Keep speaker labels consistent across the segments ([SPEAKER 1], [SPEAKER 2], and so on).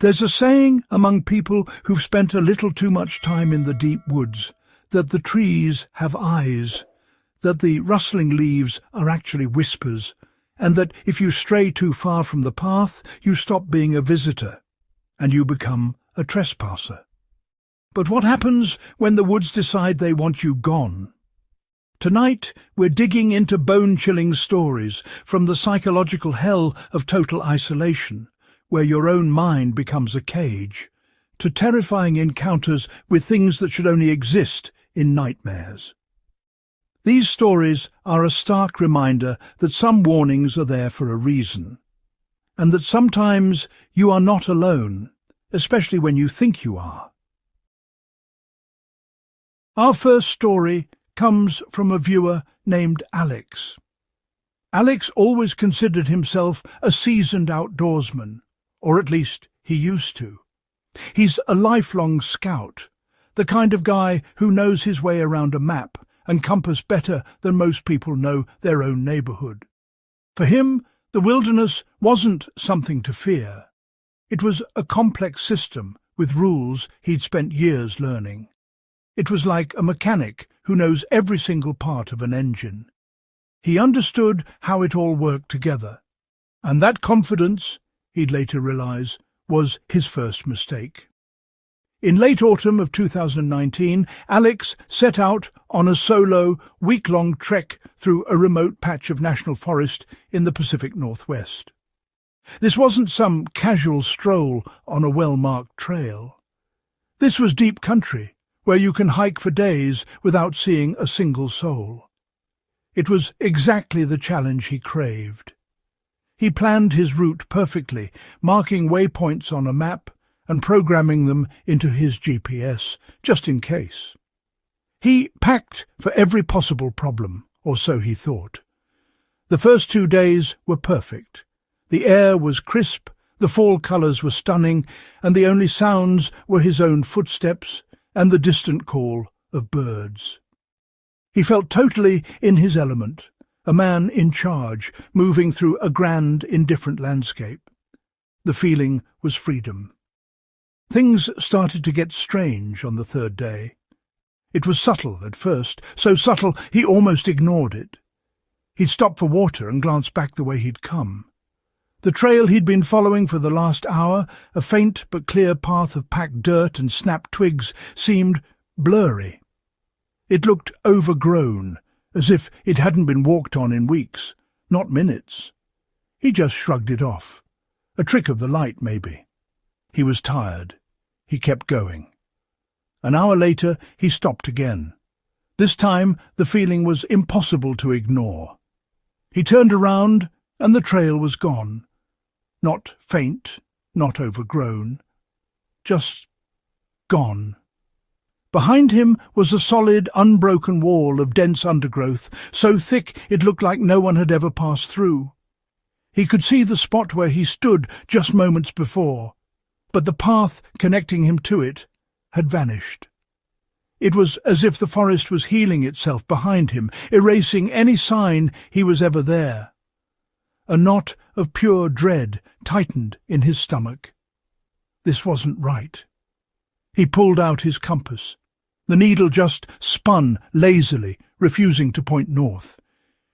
[SPEAKER 1] There's a saying among people who've spent a little too much time in the deep woods that the trees have eyes, that the rustling leaves are actually whispers, and that if you stray too far from the path, you stop being a visitor and you become a trespasser. But what happens when the woods decide they want you gone? Tonight, we're digging into bone-chilling stories from the psychological hell of total isolation, where your own mind becomes a cage, to terrifying encounters with things that should only exist in nightmares. These stories are a stark reminder that some warnings are there for a reason, and that sometimes you are not alone, especially when you think you are. Our first story comes from a viewer named Alex. Alex always considered himself a seasoned outdoorsman, or at least he used to. He's a lifelong scout, the kind of guy who knows his way around a map and compass better than most people know their own neighbourhood. For him, the wilderness wasn't something to fear. It was a complex system with rules he'd spent years learning. It was like a mechanic who knows every single part of an engine. He understood how it all worked together, and that confidence, he'd later realize, was his first mistake. In late autumn of 2019, Alex set out on a solo, week-long trek through a remote patch of national forest in the Pacific Northwest. This wasn't some casual stroll on a well-marked trail. This was deep country, where you can hike for days without seeing a single soul. It was exactly the challenge he craved. He planned his route perfectly, marking waypoints on a map and programming them into his GPS, just in case. He packed for every possible problem, or so he thought. The first 2 days were perfect. The air was crisp, the fall colours were stunning, and the only sounds were his own footsteps and the distant call of birds. He felt totally in his element, a man in charge, moving through a grand, indifferent landscape. The feeling was freedom. Things started to get strange on the third day. It was subtle at first, so subtle he almost ignored it. He'd stopped for water and glanced back the way he'd come. The trail he'd been following for the last hour, a faint but clear path of packed dirt and snapped twigs, seemed blurry. It looked overgrown, as if it hadn't been walked on in weeks, not minutes. He just shrugged it off. A trick of the light, maybe. He was tired. He kept going. An hour later, he stopped again. This time, the feeling was impossible to ignore. He turned around, and the trail was gone. Not faint, not overgrown. Just gone. Behind him was a solid, unbroken wall of dense undergrowth, so thick it looked like no one had ever passed through. He could see the spot where he stood just moments before, but the path connecting him to it had vanished. It was as if the forest was healing itself behind him, erasing any sign he was ever there. A knot of pure dread tightened in his stomach. This wasn't right. He pulled out his compass. The needle just spun lazily, refusing to point north.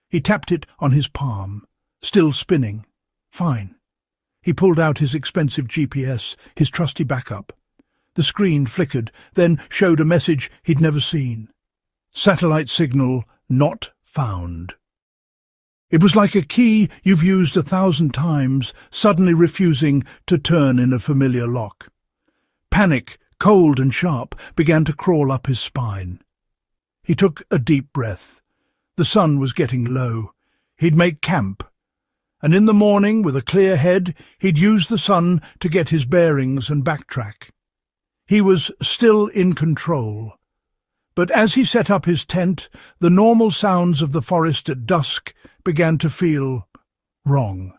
[SPEAKER 1] He tapped it on his palm, still spinning. Fine. He pulled out his expensive GPS, his trusty backup. The screen flickered, then showed a message he'd never seen. Satellite signal not found. It was like a key you've used 1,000 times, suddenly refusing to turn in a familiar lock. Panic, cold and sharp, began to crawl up his spine. He took a deep breath. The sun was getting low. He'd make camp. And in the morning, with a clear head, he'd use the sun to get his bearings and backtrack. He was still in control. But as he set up his tent, the normal sounds of the forest at dusk began to feel wrong.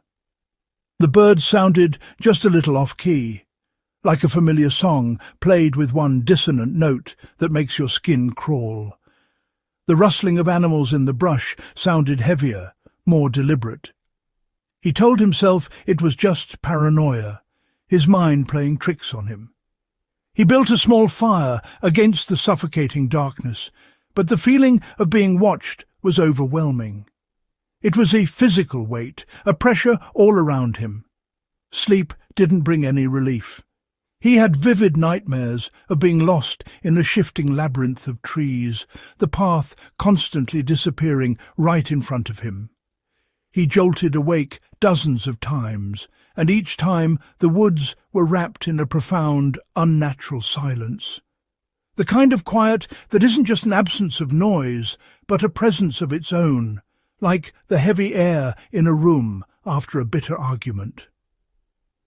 [SPEAKER 1] The birds sounded just a little off-key, like a familiar song played with one dissonant note that makes your skin crawl. The rustling of animals in the brush sounded heavier, more deliberate. He told himself it was just paranoia. his mind playing tricks on him. He built a small fire against the suffocating darkness, but the feeling of being watched was overwhelming. It was a physical weight, a pressure all around him. Sleep didn't bring any relief. He had vivid nightmares of being lost in a shifting labyrinth of trees, the path constantly disappearing right in front of him. He jolted awake dozens of times, and each time the woods were wrapped in a profound, unnatural silence. The kind of quiet that isn't just an absence of noise, but a presence of its own, like the heavy air in a room after a bitter argument.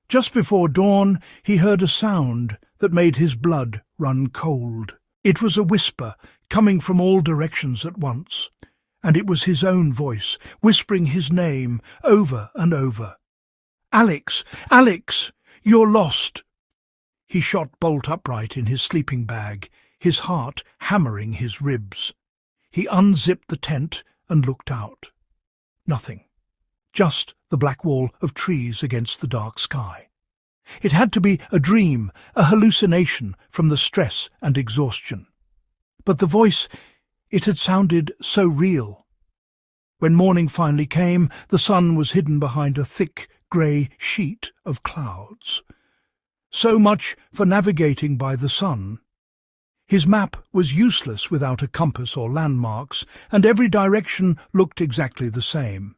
[SPEAKER 1] Just before dawn, he heard a sound that made his blood run cold. It was a whisper coming from all directions at once, and it was his own voice, whispering his name over and over. "Alex! Alex! You're lost!" He shot bolt upright in his sleeping bag, his heart hammering his ribs. He unzipped the tent and looked out. Nothing. Just the black wall of trees against the dark sky. It had to be a dream, a hallucination from the stress and exhaustion. But the voice, it had sounded so real. When morning finally came, the sun was hidden behind a thick, grey sheet of clouds. So much for navigating by the sun. His map was useless without a compass or landmarks, and every direction looked exactly the same.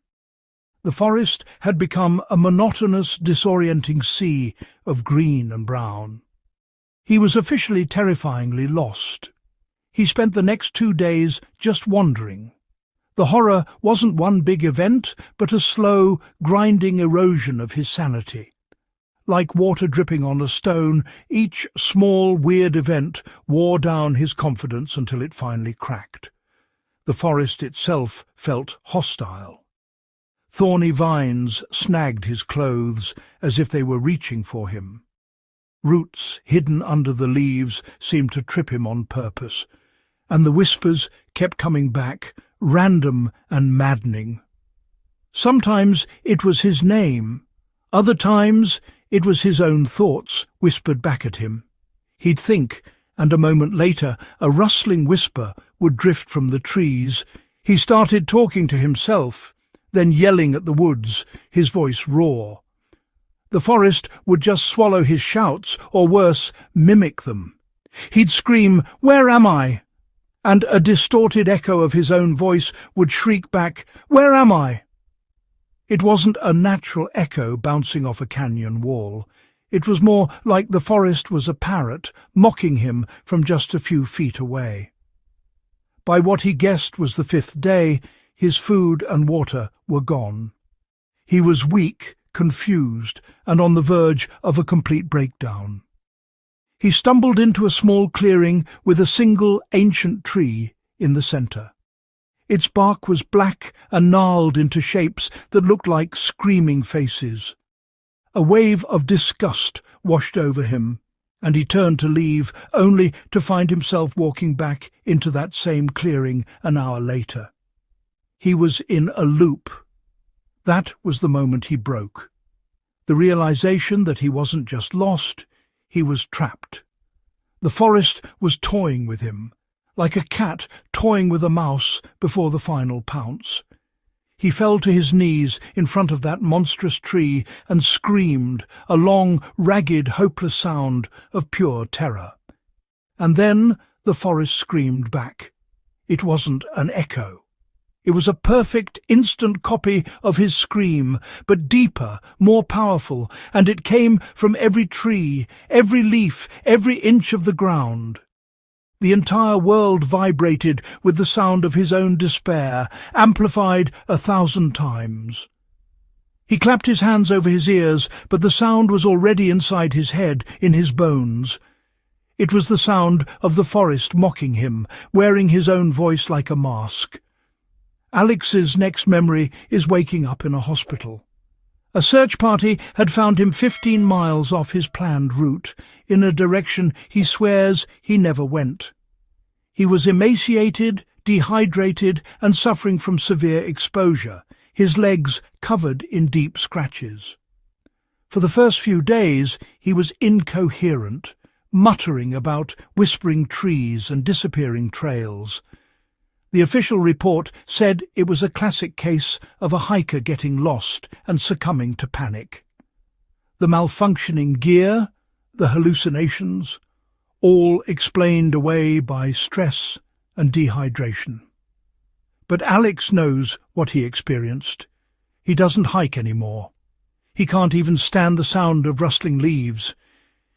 [SPEAKER 1] The forest had become a monotonous, disorienting sea of green and brown. He was officially terrifyingly lost. He spent the next 2 days just wandering. The horror wasn't one big event, but a slow, grinding erosion of his sanity. Like water dripping on a stone, each small, weird event wore down his confidence until it finally cracked. The forest itself felt hostile. Thorny vines snagged his clothes as if they were reaching for him. Roots hidden under the leaves seemed to trip him on purpose, and the whispers kept coming back, random and maddening. Sometimes it was his name, other times it was his own thoughts whispered back at him. He'd think, and a moment later a rustling whisper would drift from the trees. He started talking to himself, then yelling at the woods, his voice raw. The forest would just swallow his shouts, or worse, mimic them. He'd scream, "Where am I?" And a distorted echo of his own voice would shriek back, "Where am I?" It wasn't a natural echo bouncing off a canyon wall. It was more like the forest was a parrot, mocking him from just a few feet away. By what he guessed was the 5th day, his food and water were gone. He was weak, confused, and on the verge of a complete breakdown. He stumbled into a small clearing with a single ancient tree in the centre. Its bark was black and gnarled into shapes that looked like screaming faces. A wave of disgust washed over him, and he turned to leave, only to find himself walking back into that same clearing an hour later. He was in a loop. That was the moment he broke. The realization that he wasn't just lost, he was trapped. The forest was toying with him, like a cat toying with a mouse before the final pounce. He fell to his knees in front of that monstrous tree and screamed, a long, ragged, hopeless sound of pure terror. And then the forest screamed back. It wasn't an echo. It was a perfect, instant copy of his scream, but deeper, more powerful, and it came from every tree, every leaf, every inch of the ground. The entire world vibrated with the sound of his own despair, amplified 1,000 times. He clapped his hands over his ears, but the sound was already inside his head, in his bones. It was the sound of the forest mocking him, wearing his own voice like a mask. Alex's next memory is waking up in a hospital. A search party had found him 15 miles off his planned route, in a direction he swears he never went. He was emaciated, dehydrated, and suffering from severe exposure, his legs covered in deep scratches. For the first few days he was incoherent, muttering about whispering trees and disappearing trails. The official report said it was a classic case of a hiker getting lost and succumbing to panic. The malfunctioning gear, the hallucinations, all explained away by stress and dehydration. But Alex knows what he experienced. He doesn't hike anymore. He can't even stand the sound of rustling leaves.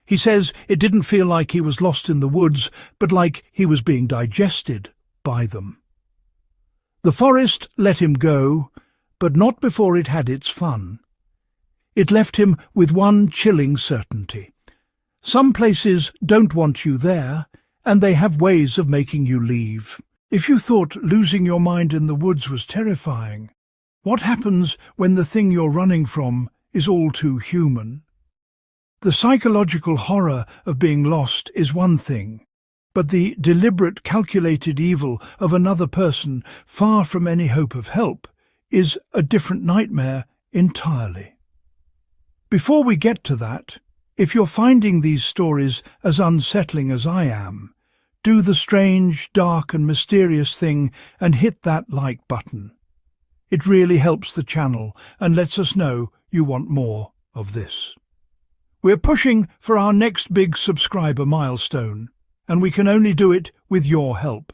[SPEAKER 1] He says it didn't feel like he was lost in the woods, but like he was being digested by them. The forest let him go, but not before it had its fun. It left him with one chilling certainty. Some places don't want you there, and they have ways of making you leave. If you thought losing your mind in the woods was terrifying, what happens when the thing you're running from is all too human? The psychological horror of being lost is one thing, but the deliberate, calculated evil of another person, far from any hope of help, is a different nightmare entirely. Before we get to that, if you're finding these stories as unsettling as I am, do the strange, dark and mysterious thing and hit that like button. It really helps the channel and lets us know you want more of this. We're pushing for our next big subscriber milestone, and we can only do it with your help.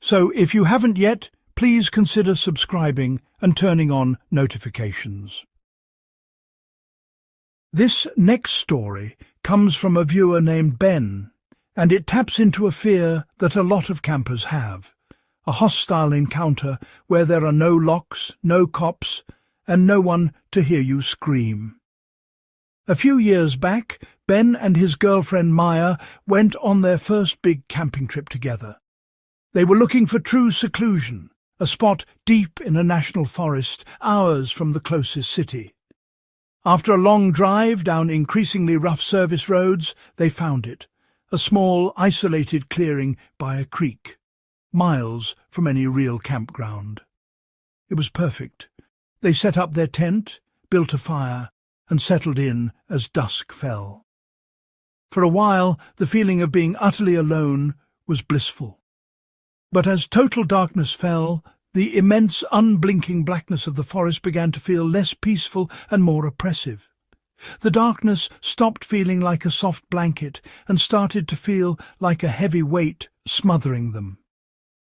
[SPEAKER 1] So if you haven't yet, please consider subscribing and turning on notifications. This next story comes from a viewer named Ben, and it taps into a fear that a lot of campers have, a hostile encounter where there are no locks, no cops, and no one to hear you scream. A few years back, Ben and his girlfriend Maya went on their first big camping trip together. They were looking for true seclusion, a spot deep in a national forest, hours from the closest city. After a long drive down increasingly rough service roads, they found it, a small, isolated clearing by a creek, miles from any real campground. It was perfect. They set up their tent, built a fire, and settled in as dusk fell. For a while, the feeling of being utterly alone was blissful. But as total darkness fell, the immense, unblinking blackness of the forest began to feel less peaceful and more oppressive. The darkness stopped feeling like a soft blanket and started to feel like a heavy weight smothering them.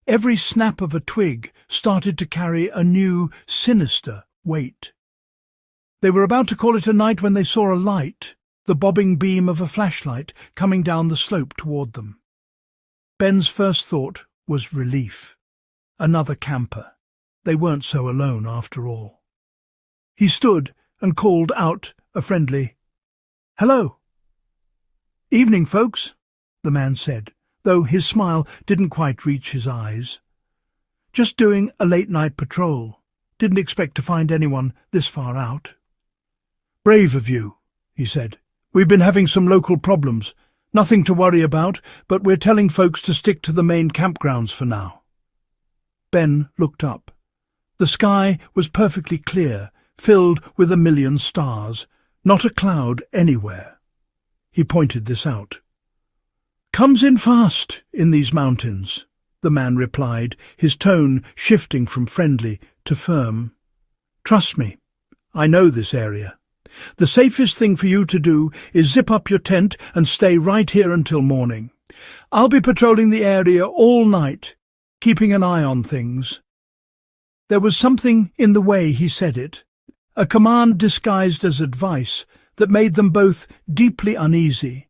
[SPEAKER 1] Every snap of a twig started to carry a new, sinister weight. They were about to call it a night when they saw a light, the bobbing beam of a flashlight, coming down the slope toward them. Ben's first thought was relief. Another camper. They weren't so alone after all. He stood and called out a friendly, "Hello." "Evening, folks," the man said, though his smile didn't quite reach his eyes. "Just doing a late-night patrol. Didn't expect to find anyone this far out." "Brave of you," he said. "We've been having some local problems. Nothing to worry about, but we're telling folks to stick to the main campgrounds for now." Ben looked up. The sky was perfectly clear, filled with 1,000,000 stars, not a cloud anywhere. He pointed this out. "Comes in fast in these mountains," the man replied, his tone shifting from friendly to firm. "Trust me, I know this area. The safest thing for you to do is zip up your tent and stay right here until morning. I'll be patrolling the area all night, keeping an eye on things." There was something in the way he said it, a command disguised as advice, that made them both deeply uneasy.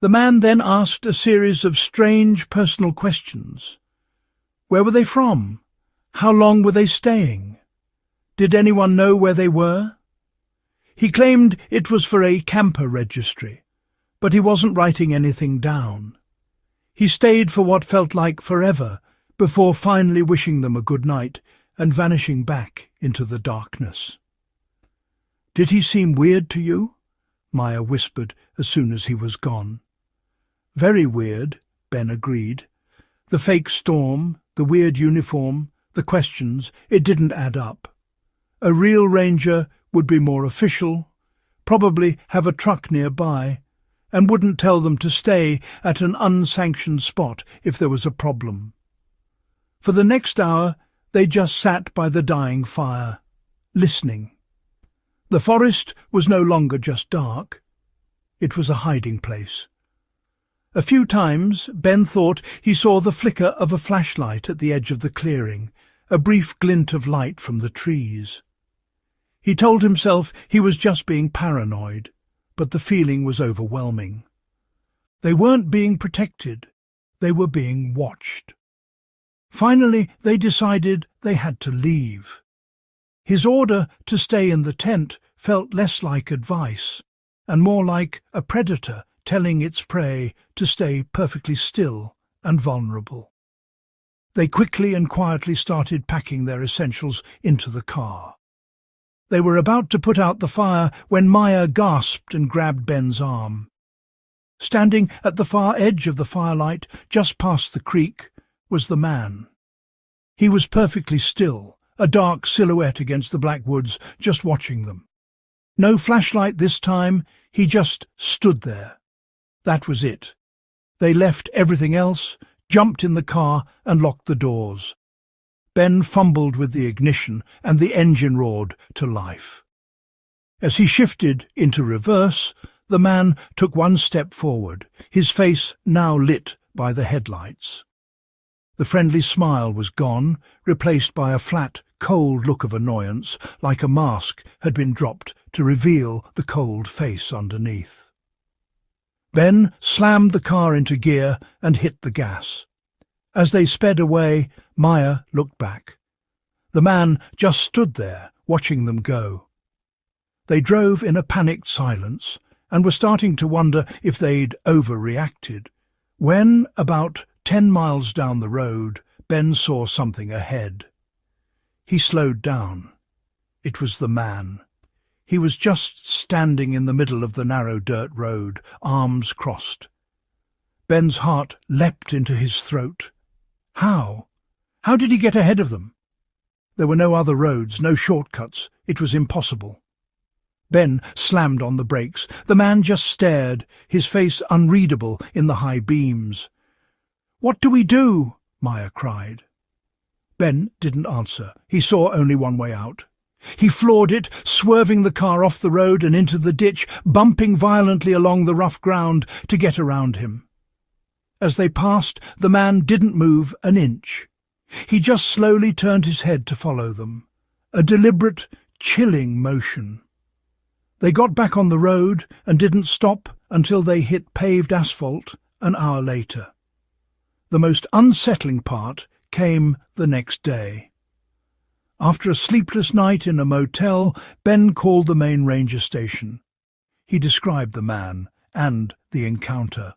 [SPEAKER 1] The man then asked a series of strange personal questions. Where were they from? How long were they staying? Did anyone know where they were? He claimed it was for a camper registry, but he wasn't writing anything down. He stayed for what felt like forever, before finally wishing them a good night and vanishing back into the darkness. "Did he seem weird to you?" Maya whispered as soon as he was gone. "Very weird," Ben agreed. The fake storm, the weird uniform, the questions, it didn't add up. A real ranger would be more official, probably have a truck nearby, and wouldn't tell them to stay at an unsanctioned spot if there was a problem. For the next hour, they just sat by the dying fire, listening. The forest was no longer just dark. It was a hiding place. A few times Ben thought he saw the flicker of a flashlight at the edge of the clearing, a brief glint of light from the trees. He told himself he was just being paranoid, but the feeling was overwhelming. They weren't being protected, they were being watched. Finally, they decided they had to leave. His order to stay in the tent felt less like advice, and more like a predator telling its prey to stay perfectly still and vulnerable. They quickly and quietly started packing their essentials into the car. They were about to put out the fire when Maya gasped and grabbed Ben's arm. Standing at the far edge of the firelight, just past the creek, was the man. He was perfectly still, a dark silhouette against the black woods, just watching them. No flashlight this time, he just stood there. That was it. They left everything else, jumped in the car and locked the doors. Ben fumbled with the ignition and the engine roared to life. As he shifted into reverse, the man took one step forward, his face now lit by the headlights. The friendly smile was gone, replaced by a flat, cold look of annoyance, like a mask had been dropped to reveal the cold face underneath. Ben slammed the car into gear and hit the gas. As they sped away, Maya looked back. The man just stood there, watching them go. They drove in a panicked silence, and were starting to wonder if they'd overreacted, when, about 10 miles down the road, Ben saw something ahead. He slowed down. It was the man. He was just standing in the middle of the narrow dirt road, arms crossed. Ben's heart leapt into his throat. How? How did he get ahead of them? There were no other roads, no shortcuts. It was impossible. Ben slammed on the brakes. The man just stared, his face unreadable in the high beams. "What do we do?" Maya cried. Ben didn't answer. He saw only one way out. He floored it, swerving the car off the road and into the ditch, bumping violently along the rough ground to get around him. As they passed, the man didn't move an inch. He just slowly turned his head to follow them, a deliberate, chilling motion. They got back on the road and didn't stop until they hit paved asphalt an hour later. The most unsettling part came the next day. After a sleepless night in a motel, Ben called the main ranger station. He described the man and the encounter.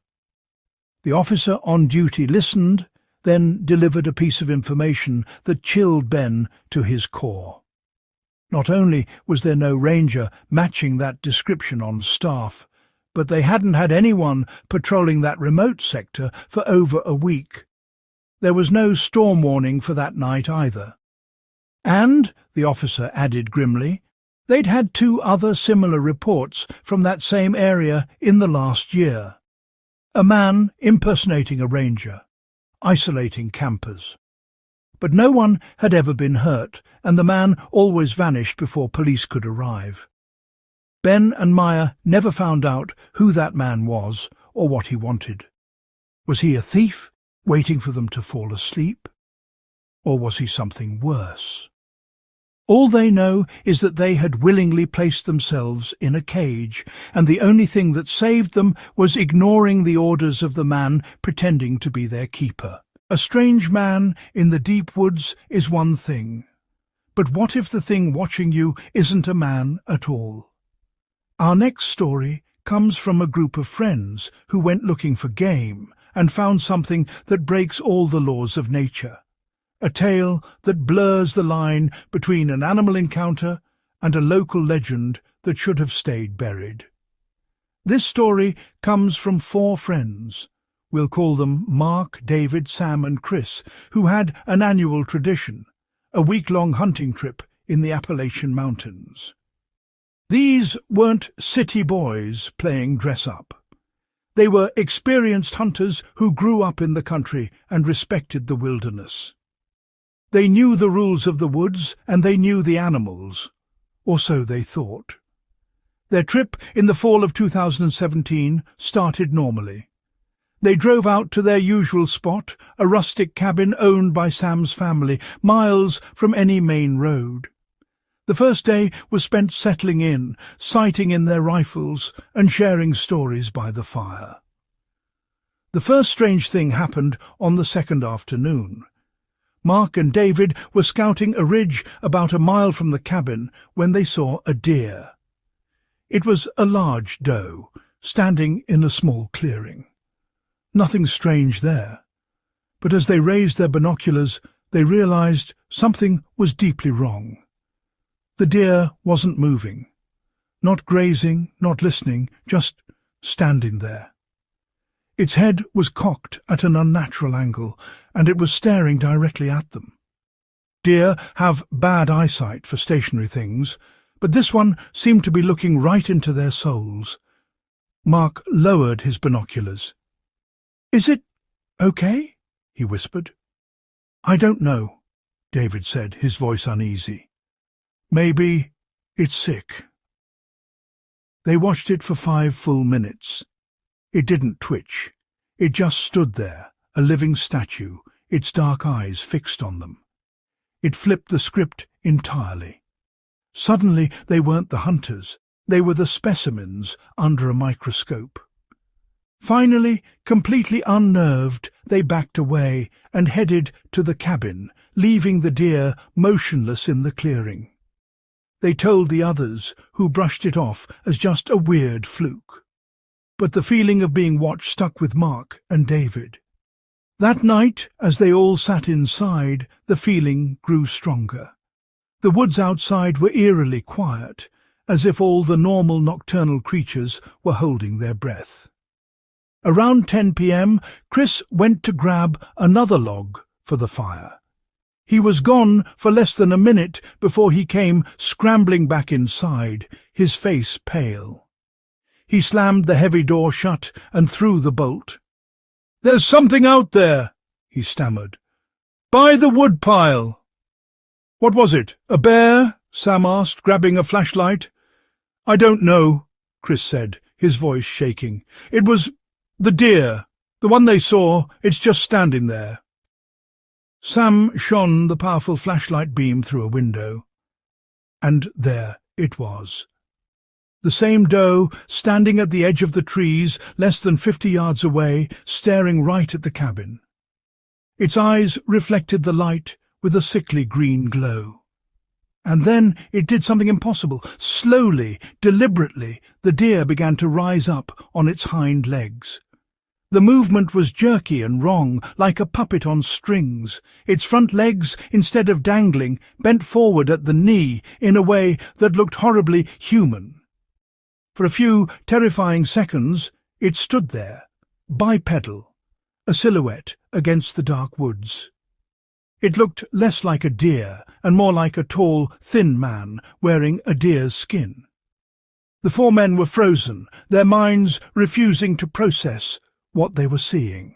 [SPEAKER 1] The officer on duty listened, then delivered a piece of information that chilled Ben to his core. Not only was there no ranger matching that description on staff, but they hadn't had anyone patrolling that remote sector for over a week. There was no storm warning for that night either. And, the officer added grimly, they'd had 2 other similar reports from that same area in the last year. A man impersonating a ranger, isolating campers. But no one had ever been hurt, and the man always vanished before police could arrive. Ben and Maya never found out who that man was or what he wanted. Was he a thief, waiting for them to fall asleep? Or was he something worse? All they know is that they had willingly placed themselves in a cage, and the only thing that saved them was ignoring the orders of the man pretending to be their keeper. A strange man in the deep woods is one thing, but what if the thing watching you isn't a man at all? Our next story comes from a group of friends who went looking for game and found something that breaks all the laws of nature. A tale that blurs the line between an animal encounter and a local legend that should have stayed buried. This story comes from 4 friends. We'll call them Mark, David, Sam and Chris, who had an annual tradition, a week-long hunting trip in the Appalachian Mountains. These weren't city boys playing dress-up. They were experienced hunters who grew up in the country and respected the wilderness. They knew the rules of the woods and they knew the animals, or so they thought. Their trip in the fall of 2017 started normally. They drove out to their usual spot, a rustic cabin owned by Sam's family, miles from any main road. The first day was spent settling in, sighting in their rifles, and sharing stories by the fire. The first strange thing happened on the second afternoon. Mark and David were scouting a ridge about a mile from the cabin when they saw a deer. It was a large doe, standing in a small clearing. Nothing strange there, but as they raised their binoculars, they realized something was deeply wrong. The deer wasn't moving, not grazing, not listening, just standing there. Its head was cocked at an unnatural angle, and it was staring directly at them. Deer have bad eyesight for stationary things, but this one seemed to be looking right into their souls. Mark lowered his binoculars. "Is it okay?" he whispered. "I don't know," David said, his voice uneasy. "Maybe it's sick." They watched it for 5 full minutes. It didn't twitch. It just stood there, a living statue, its dark eyes fixed on them. It flipped the script entirely. Suddenly they weren't the hunters. They were the specimens under a microscope. Finally, completely unnerved, they backed away and headed to the cabin, leaving the deer motionless in the clearing. They told the others, who brushed it off as just a weird fluke. But the feeling of being watched stuck with Mark and David. That night, as they all sat inside, the feeling grew stronger. The woods outside were eerily quiet, as if all the normal nocturnal creatures were holding their breath. Around 10 p.m, Chris went to grab another log for the fire. He was gone for less than a minute before he came scrambling back inside, his face pale. He slammed the heavy door shut and threw the bolt. "There's something out there," he stammered. "By the woodpile." "What was it, a bear?" Sam asked, grabbing a flashlight. "I don't know," Chris said, his voice shaking. "It was the deer, the one they saw. It's just standing there." Sam shone the powerful flashlight beam through a window. And there it was. The same doe, standing at the edge of the trees, less than 50 yards away, staring right at the cabin. Its eyes reflected the light with a sickly green glow. And then it did something impossible. Slowly, deliberately, the deer began to rise up on its hind legs. The movement was jerky and wrong, like a puppet on strings. Its front legs, instead of dangling, bent forward at the knee in a way that looked horribly human. For a few terrifying seconds, it stood there, bipedal, a silhouette against the dark woods. It looked less like a deer and more like a tall, thin man wearing a deer's skin. The 4 men were frozen, their minds refusing to process what they were seeing.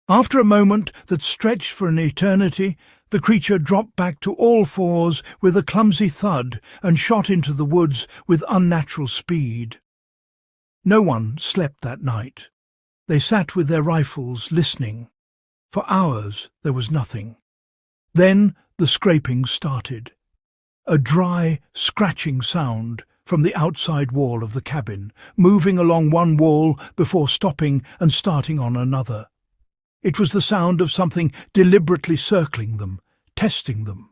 [SPEAKER 1] After a moment that stretched for an eternity, the creature dropped back to all fours with a clumsy thud and shot into the woods with unnatural speed. No one slept that night. They sat with their rifles, listening. For hours there was nothing. Then the scraping started. A dry, scratching sound from the outside wall of the cabin, moving along one wall before stopping and starting on another. It was the sound of something deliberately circling them, testing them.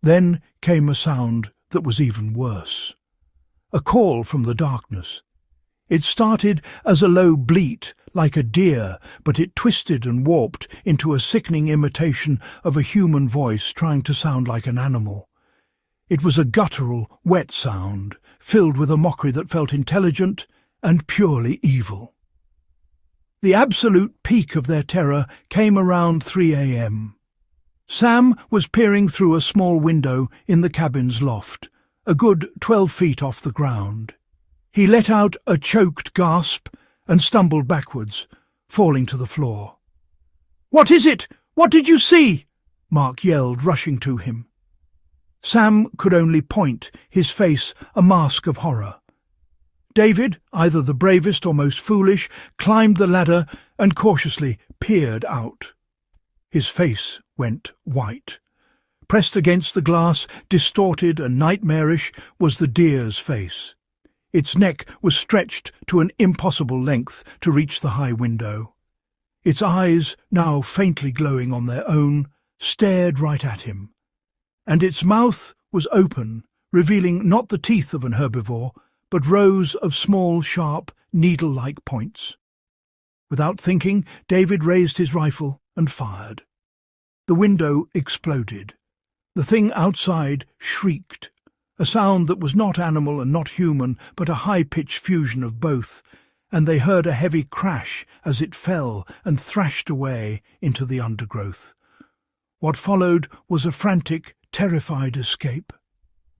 [SPEAKER 1] Then came a sound that was even worse. A call from the darkness. It started as a low bleat, like a deer, but it twisted and warped into a sickening imitation of a human voice trying to sound like an animal. It was a guttural, wet sound, filled with a mockery that felt intelligent and purely evil. The absolute peak of their terror came around 3 a.m. Sam was peering through a small window in the cabin's loft. a good 12 feet off the ground. He let out a choked gasp and stumbled backwards, falling to the floor. "What is it? What did you see?" Mark yelled, rushing to him. Sam could only point, his face a mask of horror. David, either the bravest or most foolish, climbed the ladder and cautiously peered out. His face went white. Pressed against the glass, distorted and nightmarish, was the deer's face. Its neck was stretched to an impossible length to reach the high window. Its eyes, now faintly glowing on their own, stared right at him. And its mouth was open, revealing not the teeth of an herbivore, but rows of small, sharp, needle-like points. Without thinking, David raised his rifle and fired. The window exploded. The thing outside shrieked, a sound that was not animal and not human, but a high-pitched fusion of both, and they heard a heavy crash as it fell and thrashed away into the undergrowth. What followed was a frantic, terrified escape.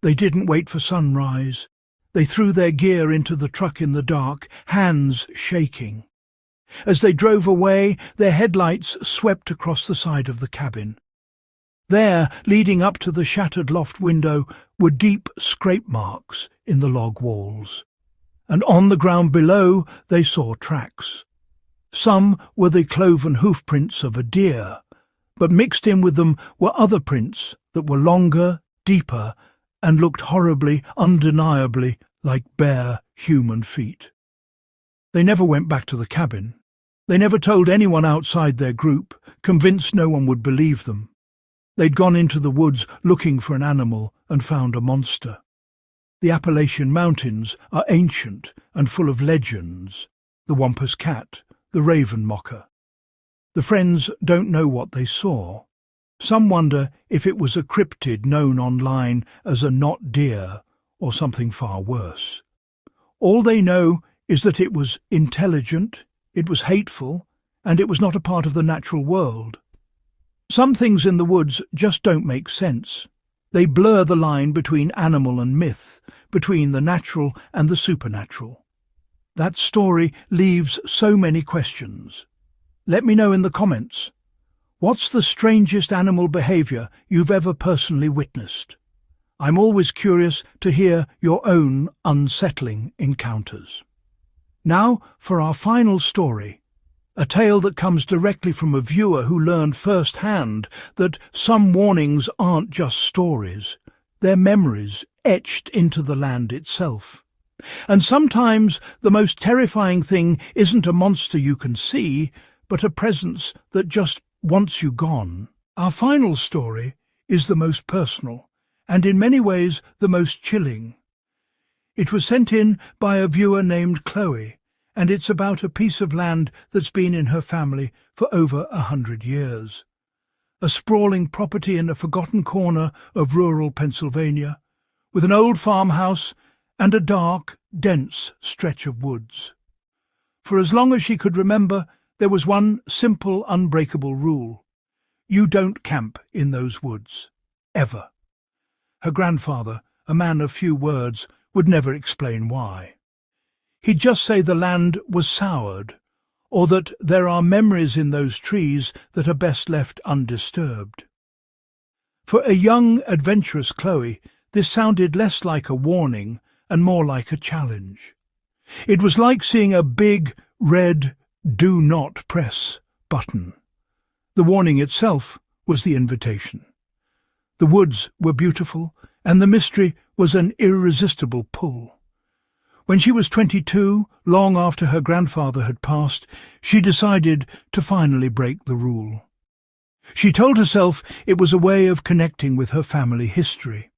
[SPEAKER 1] They didn't wait for sunrise. They threw their gear into the truck in the dark, hands shaking. As they drove away, their headlights swept across the side of the cabin. There, leading up to the shattered loft window, were deep scrape marks in the log walls. And on the ground below they saw tracks. Some were the cloven hoof prints of a deer, but mixed in with them were other prints that were longer, deeper, and looked horribly, undeniably, like bare human feet. They never went back to the cabin. They never told anyone outside their group, convinced no one would believe them. They'd gone into the woods looking for an animal and found a monster. The Appalachian Mountains are ancient and full of legends. The Wampus Cat, the Raven Mocker. The friends don't know what they saw. Some wonder if it was a cryptid known online as a not deer or something far worse. All they know is that it was intelligent, it was hateful, and it was not a part of the natural world. Some things in the woods just don't make sense. They blur the line between animal and myth, between the natural and the supernatural. That story leaves so many questions. Let me know in the comments. What's the strangest animal behaviour you've ever personally witnessed? I'm always curious to hear your own unsettling encounters. Now for our final story, a tale that comes directly from a viewer who learned firsthand that some warnings aren't just stories, they're memories etched into the land itself. And sometimes the most terrifying thing isn't a monster you can see, but a presence that just wants you gone. Our final story is the most personal, and in many ways the most chilling. It was sent in by a viewer named Chloe, and it's about a piece of land that's been in her family for over 100 years. A sprawling property in a forgotten corner of rural Pennsylvania, with an old farmhouse and a dark, dense stretch of woods. For as long as she could remember, there was one simple, unbreakable rule. You don't camp in those woods. Ever. Her grandfather, a man of few words, would never explain why. He'd just say the land was soured, or that there are memories in those trees that are best left undisturbed. For a young, adventurous Chloe, this sounded less like a warning and more like a challenge. It was like seeing a big, red, "Do not press" button. The warning itself was the invitation. The woods were beautiful, and the mystery was an irresistible pull. When she was 22, long after her grandfather had passed, she decided to finally break the rule. She told herself it was a way of connecting with her family history.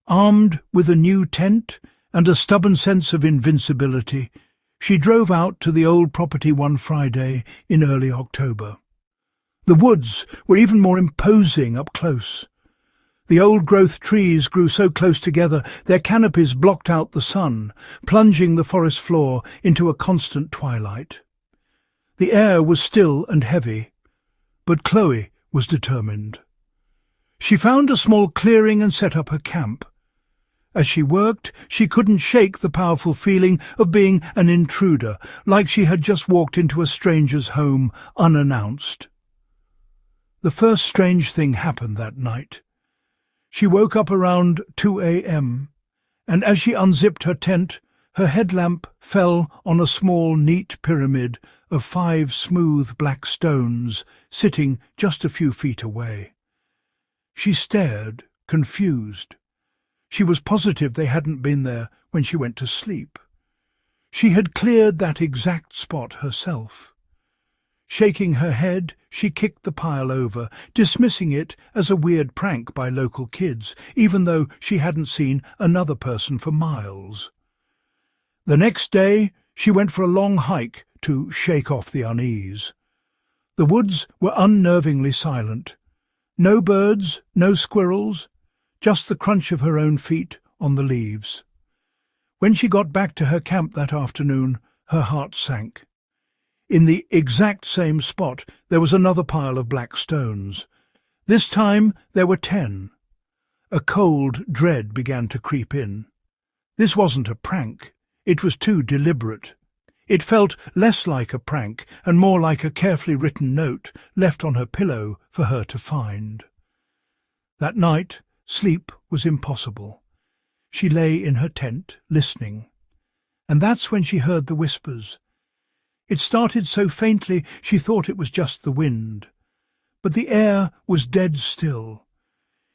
[SPEAKER 1] Armed with a new tent and a stubborn sense of invincibility, she drove out to the old property one Friday in early October. The woods were even more imposing up close. The old-growth trees grew so close together their canopies blocked out the sun, plunging the forest floor into a constant twilight. The air was still and heavy, but Chloe was determined. She found a small clearing and set up her camp. As she worked, she couldn't shake the powerful feeling of being an intruder, like she had just walked into a stranger's home unannounced. The first strange thing happened that night. She woke up around 2 a.m., and as she unzipped her tent, her headlamp fell on a small, neat pyramid of 5 smooth black stones sitting just a few feet away. She stared, confused. She was positive they hadn't been there when she went to sleep. She had cleared that exact spot herself. Shaking her head, she kicked the pile over, dismissing it as a weird prank by local kids, even though she hadn't seen another person for miles. The next day, she went for a long hike to shake off the unease. The woods were unnervingly silent. No birds, no squirrels, just the crunch of her own feet on the leaves. When she got back to her camp that afternoon, her heart sank. In the exact same spot there was another pile of black stones. This time there were 10. A cold dread began to creep in. This wasn't a prank. It was too deliberate. It felt less like a prank and more like a carefully written note left on her pillow for her to find. That night, sleep was impossible. She lay in her tent, listening. And that's when she heard the whispers. It started so faintly she thought it was just the wind. But the air was dead still.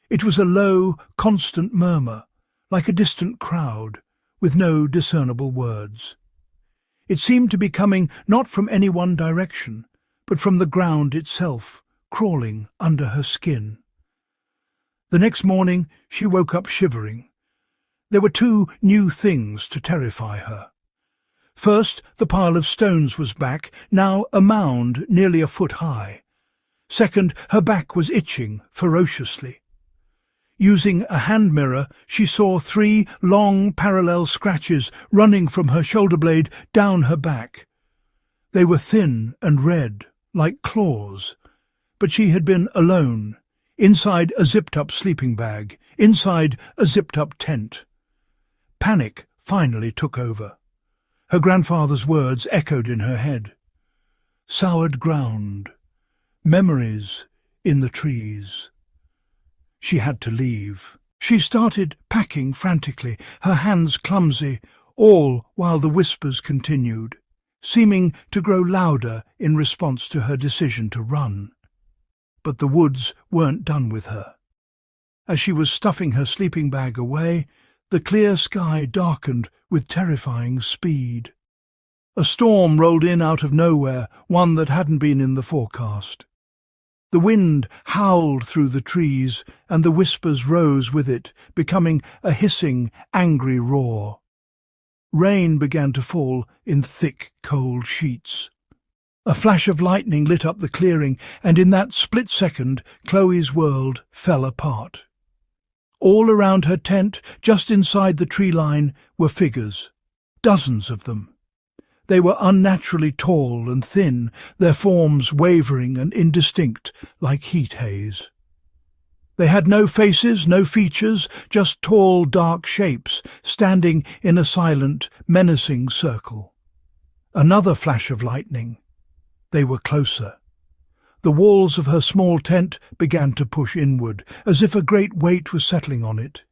[SPEAKER 1] It was a low, constant murmur, like a distant crowd, with no discernible words. It seemed to be coming not from any one direction, but from the ground itself, crawling under her skin. The next morning she woke up shivering. There were 2 new things to terrify her. First, the pile of stones was back, now a mound nearly a foot high. Second, her back was itching ferociously. Using a hand mirror, she saw 3 long parallel scratches running from her shoulder blade down her back. They were thin and red, like claws, but she had been alone, inside a zipped-up sleeping bag, inside a zipped-up tent. Panic finally took over. Her grandfather's words echoed in her head. Soured ground, memories in the trees. She had to leave. She started packing frantically, her hands clumsy, all while the whispers continued, seeming to grow louder in response to her decision to run. But the woods weren't done with her. As she was stuffing her sleeping bag away, the clear sky darkened with terrifying speed. A storm rolled in out of nowhere, one that hadn't been in the forecast. The wind howled through the trees, and the whispers rose with it, becoming a hissing, angry roar. Rain began to fall in thick, cold sheets. A flash of lightning lit up the clearing, and in that split second, Chloe's world fell apart. All around her tent, just inside the tree line, were figures, dozens of them. They were unnaturally tall and thin, their forms wavering and indistinct, like heat haze. They had no faces, no features, just tall, dark shapes, standing in a silent, menacing circle. Another flash of lightning. They were closer. The walls of her small tent began to push inward, as if a great weight was settling on it.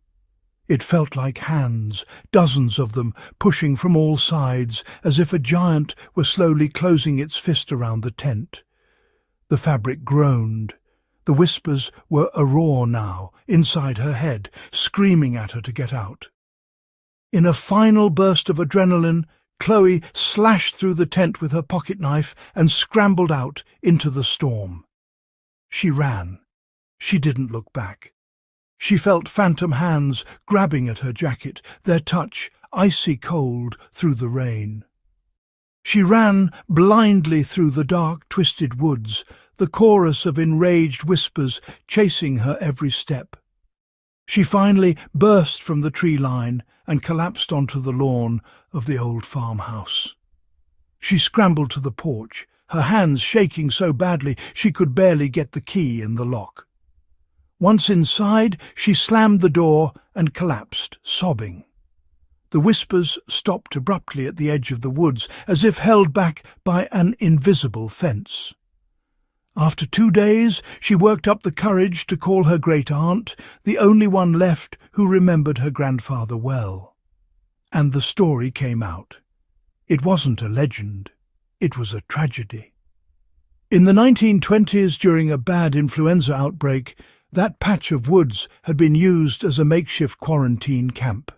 [SPEAKER 1] It felt like hands, dozens of them, pushing from all sides, as if a giant were slowly closing its fist around the tent. The fabric groaned. The whispers were a roar now, inside her head, screaming at her to get out. In a final burst of adrenaline, Chloe slashed through the tent with her pocket knife and scrambled out into the storm. She ran. She didn't look back. She felt phantom hands grabbing at her jacket, their touch icy cold through the rain. She ran blindly through the dark, twisted woods, the chorus of enraged whispers chasing her every step. She finally burst from the tree line and collapsed onto the lawn of the old farmhouse. She scrambled to the porch, her hands shaking so badly she could barely get the key in the lock. Once inside, she slammed the door and collapsed, sobbing. The whispers stopped abruptly at the edge of the woods, as if held back by an invisible fence. After 2 days, she worked up the courage to call her great-aunt, the only one left who remembered her grandfather well. And the story came out. It wasn't a legend. It was a tragedy. In the 1920s, during a bad influenza outbreak, that patch of woods had been used as a makeshift quarantine camp.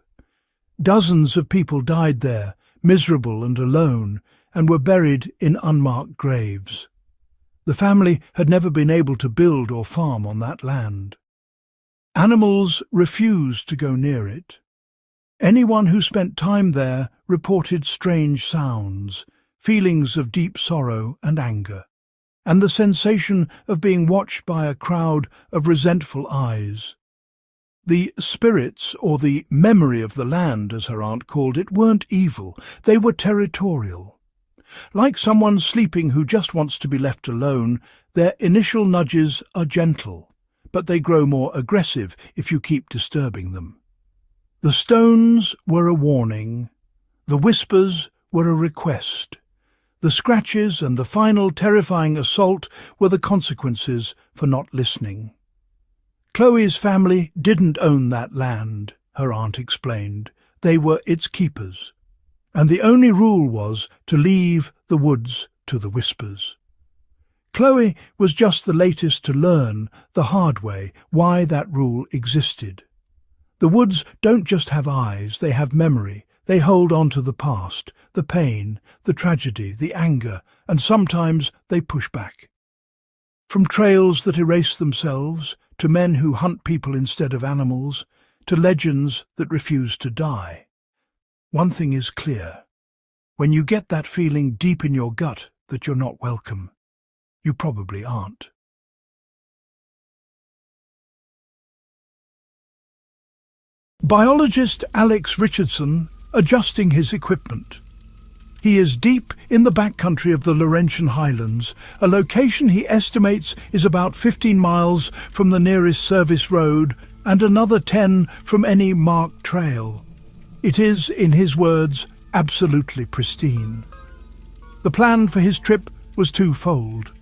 [SPEAKER 1] Dozens of people died there, miserable and alone, and were buried in unmarked graves. The family had never been able to build or farm on that land. Animals refused to go near it. Anyone who spent time there reported strange sounds, feelings of deep sorrow and anger, and the sensation of being watched by a crowd of resentful eyes. The spirits, or the memory of the land, as her aunt called it, weren't evil. They were territorial. Like someone sleeping who just wants to be left alone, their initial nudges are gentle, but they grow more aggressive if you keep disturbing them. The stones were a warning. The whispers were a request. The scratches and the final terrifying assault were the consequences for not listening. Chloe's family didn't own that land, her aunt explained. They were its keepers. And the only rule was to leave the woods to the whispers. Chloe was just the latest to learn, the hard way, why that rule existed. The woods don't just have eyes, they have memory. They hold on to the past, the pain, the tragedy, the anger, and sometimes they push back. From trails that erase themselves, to men who hunt people instead of animals, to legends that refuse to die. One thing is clear. When you get that feeling deep in your gut that you're not welcome, you probably aren't. Biologist Alex Richardson adjusting his equipment. He is deep in the backcountry of the Laurentian Highlands, a location he estimates is about 15 miles from the nearest service road and another 10 from any marked trail. It is, in his words, absolutely pristine. The plan for his trip was twofold.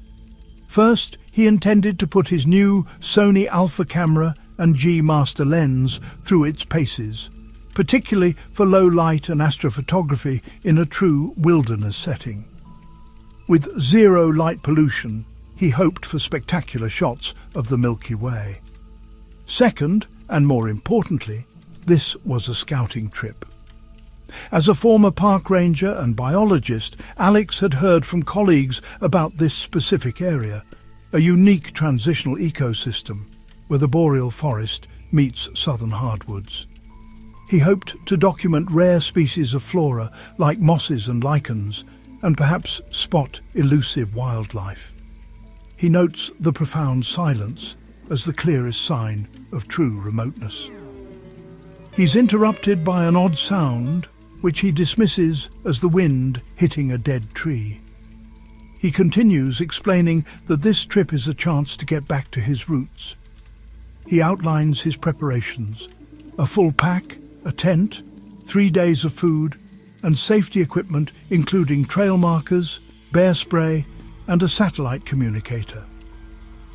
[SPEAKER 1] First, he intended to put his new Sony Alpha camera and G Master lens through its paces, particularly for low light and astrophotography in a true wilderness setting. With zero light pollution, he hoped for spectacular shots of the Milky Way. Second, and more importantly, this was a scouting trip. As a former park ranger and biologist, Alex had heard from colleagues about this specific area, a unique transitional ecosystem where the boreal forest meets southern hardwoods. He hoped to document rare species of flora like mosses and lichens, and perhaps spot elusive wildlife. He notes the profound silence as the clearest sign of true remoteness. He's interrupted by an odd sound, which he dismisses as the wind hitting a dead tree. He continues, explaining that this trip is a chance to get back to his roots. He outlines his preparations: a full pack, a tent, 3 days of food, and safety equipment including trail markers, bear spray, and a satellite communicator.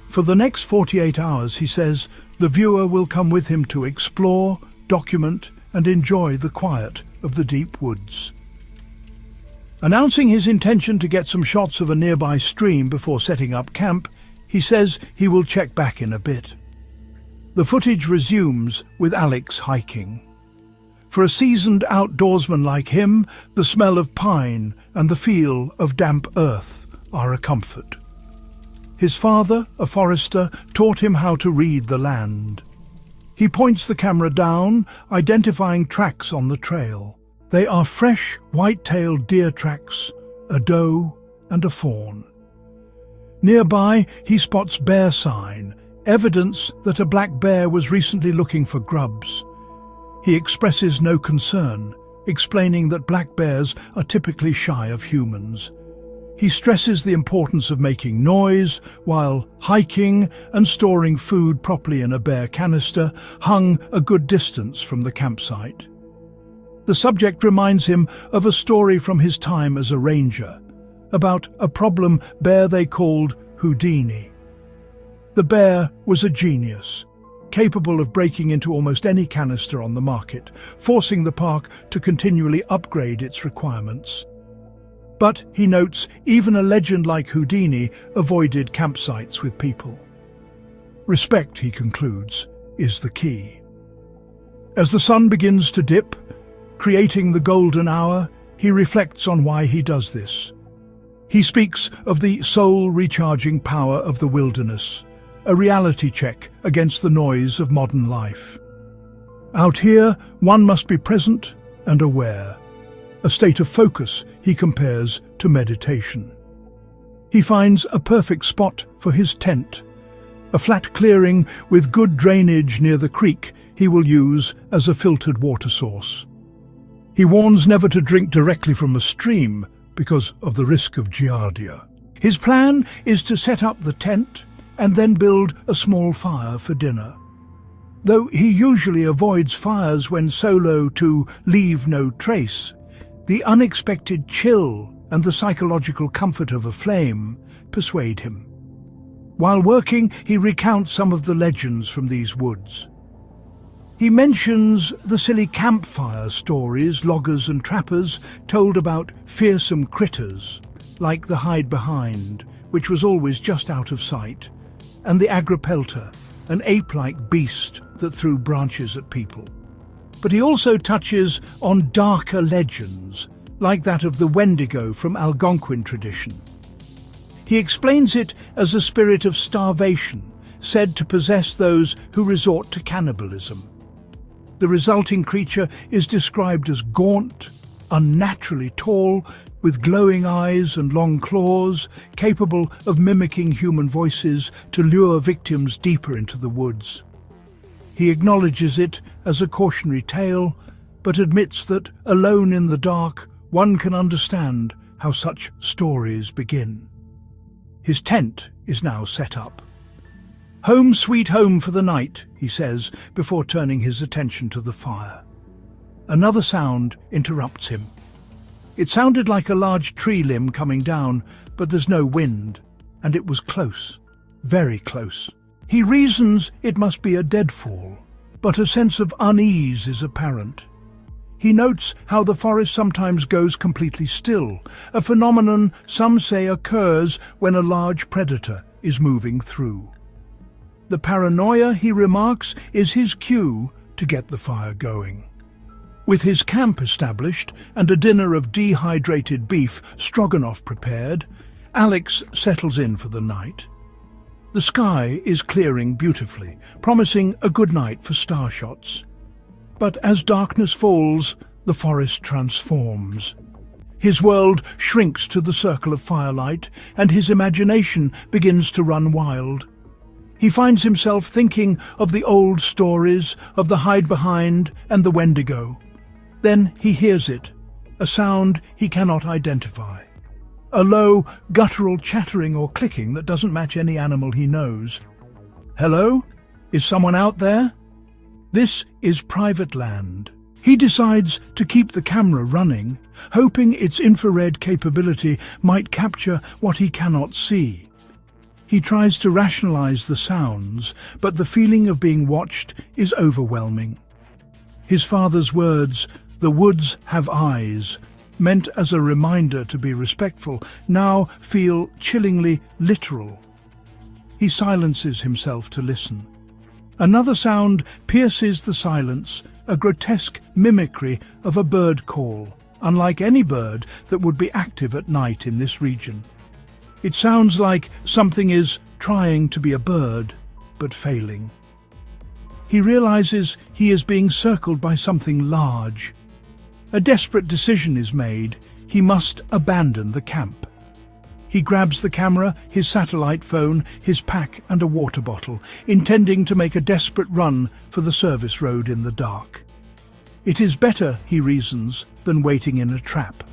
[SPEAKER 1] For the next 48 hours, he says, the viewer will come with him to explore, document, and enjoy the quiet of the deep woods. Announcing his intention to get some shots of a nearby stream before setting up camp, he says he will check back in a bit. The footage resumes with Alex hiking. For a seasoned outdoorsman like him, the smell of pine and the feel of damp earth are a comfort. His father, a forester, taught him how to read the land. He points the camera down, identifying tracks on the trail. They are fresh, white-tailed deer tracks, a doe and a fawn. Nearby, he spots bear sign, evidence that a black bear was recently looking for grubs. He expresses no concern, explaining that black bears are typically shy of humans. He stresses the importance of making noise while hiking and storing food properly in a bare canister hung a good distance from the campsite. The subject reminds him of a story from his time as a ranger, about a problem bear they called Houdini. The bear was a genius, capable of breaking into almost any canister on the market, forcing the park to continually upgrade its requirements. But, he notes, even a legend like Houdini avoided campsites with people. Respect, he concludes, is the key. As the sun begins to dip, creating the golden hour, he reflects on why he does this. He speaks of the soul-recharging power of the wilderness, a reality check against the noise of modern life. Out here, one must be present and aware, a state of focus he compares to meditation. He finds a perfect spot for his tent, a flat clearing with good drainage near the creek he will use as a filtered water source. He warns never to drink directly from a stream because of the risk of giardia. His plan is to set up the tent and then build a small fire for dinner. Though he usually avoids fires when solo to leave no trace, the unexpected chill and the psychological comfort of a flame persuade him. While working, he recounts some of the legends from these woods. He mentions the silly campfire stories loggers and trappers told about fearsome critters, like the hide-behind, which was always just out of sight, and the agripelta, an ape-like beast that threw branches at people. But he also touches on darker legends, like that of the Wendigo from Algonquin tradition. He explains it as a spirit of starvation, said to possess those who resort to cannibalism. The resulting creature is described as gaunt, unnaturally tall, with glowing eyes and long claws, capable of mimicking human voices to lure victims deeper into the woods. He acknowledges it as a cautionary tale, but admits that, alone in the dark, one can understand how such stories begin. His tent is now set up. "Home sweet home for the night," he says, before turning his attention to the fire. Another sound interrupts him. It sounded like a large tree limb coming down, but there's no wind, and it was close, very close. He reasons it must be a deadfall, but a sense of unease is apparent. He notes how the forest sometimes goes completely still, a phenomenon some say occurs when a large predator is moving through. The paranoia, he remarks, is his cue to get the fire going. With his camp established and a dinner of dehydrated beef stroganoff prepared, Alex settles in for the night. The sky is clearing beautifully, promising a good night for star shots. But as darkness falls, the forest transforms. His world shrinks to the circle of firelight, and his imagination begins to run wild. He finds himself thinking of the old stories, of the hide-behind and the Wendigo. Then he hears it, a sound he cannot identify. A low, guttural chattering or clicking that doesn't match any animal he knows. Hello? Is someone out there? This is private land. He decides to keep the camera running, hoping its infrared capability might capture what he cannot see. He tries to rationalize the sounds, but the feeling of being watched is overwhelming. His father's words, "The woods have eyes," meant as a reminder to be respectful, now feel chillingly literal. He silences himself to listen. Another sound pierces the silence, a grotesque mimicry of a bird call, unlike any bird that would be active at night in this region. It sounds like something is trying to be a bird, but failing. He realizes he is being circled by something large. A desperate decision is made. He must abandon the camp. He grabs the camera, his satellite phone, his pack and a water bottle, intending to make a desperate run for the service road in the dark. It is better, he reasons, than waiting in a trap.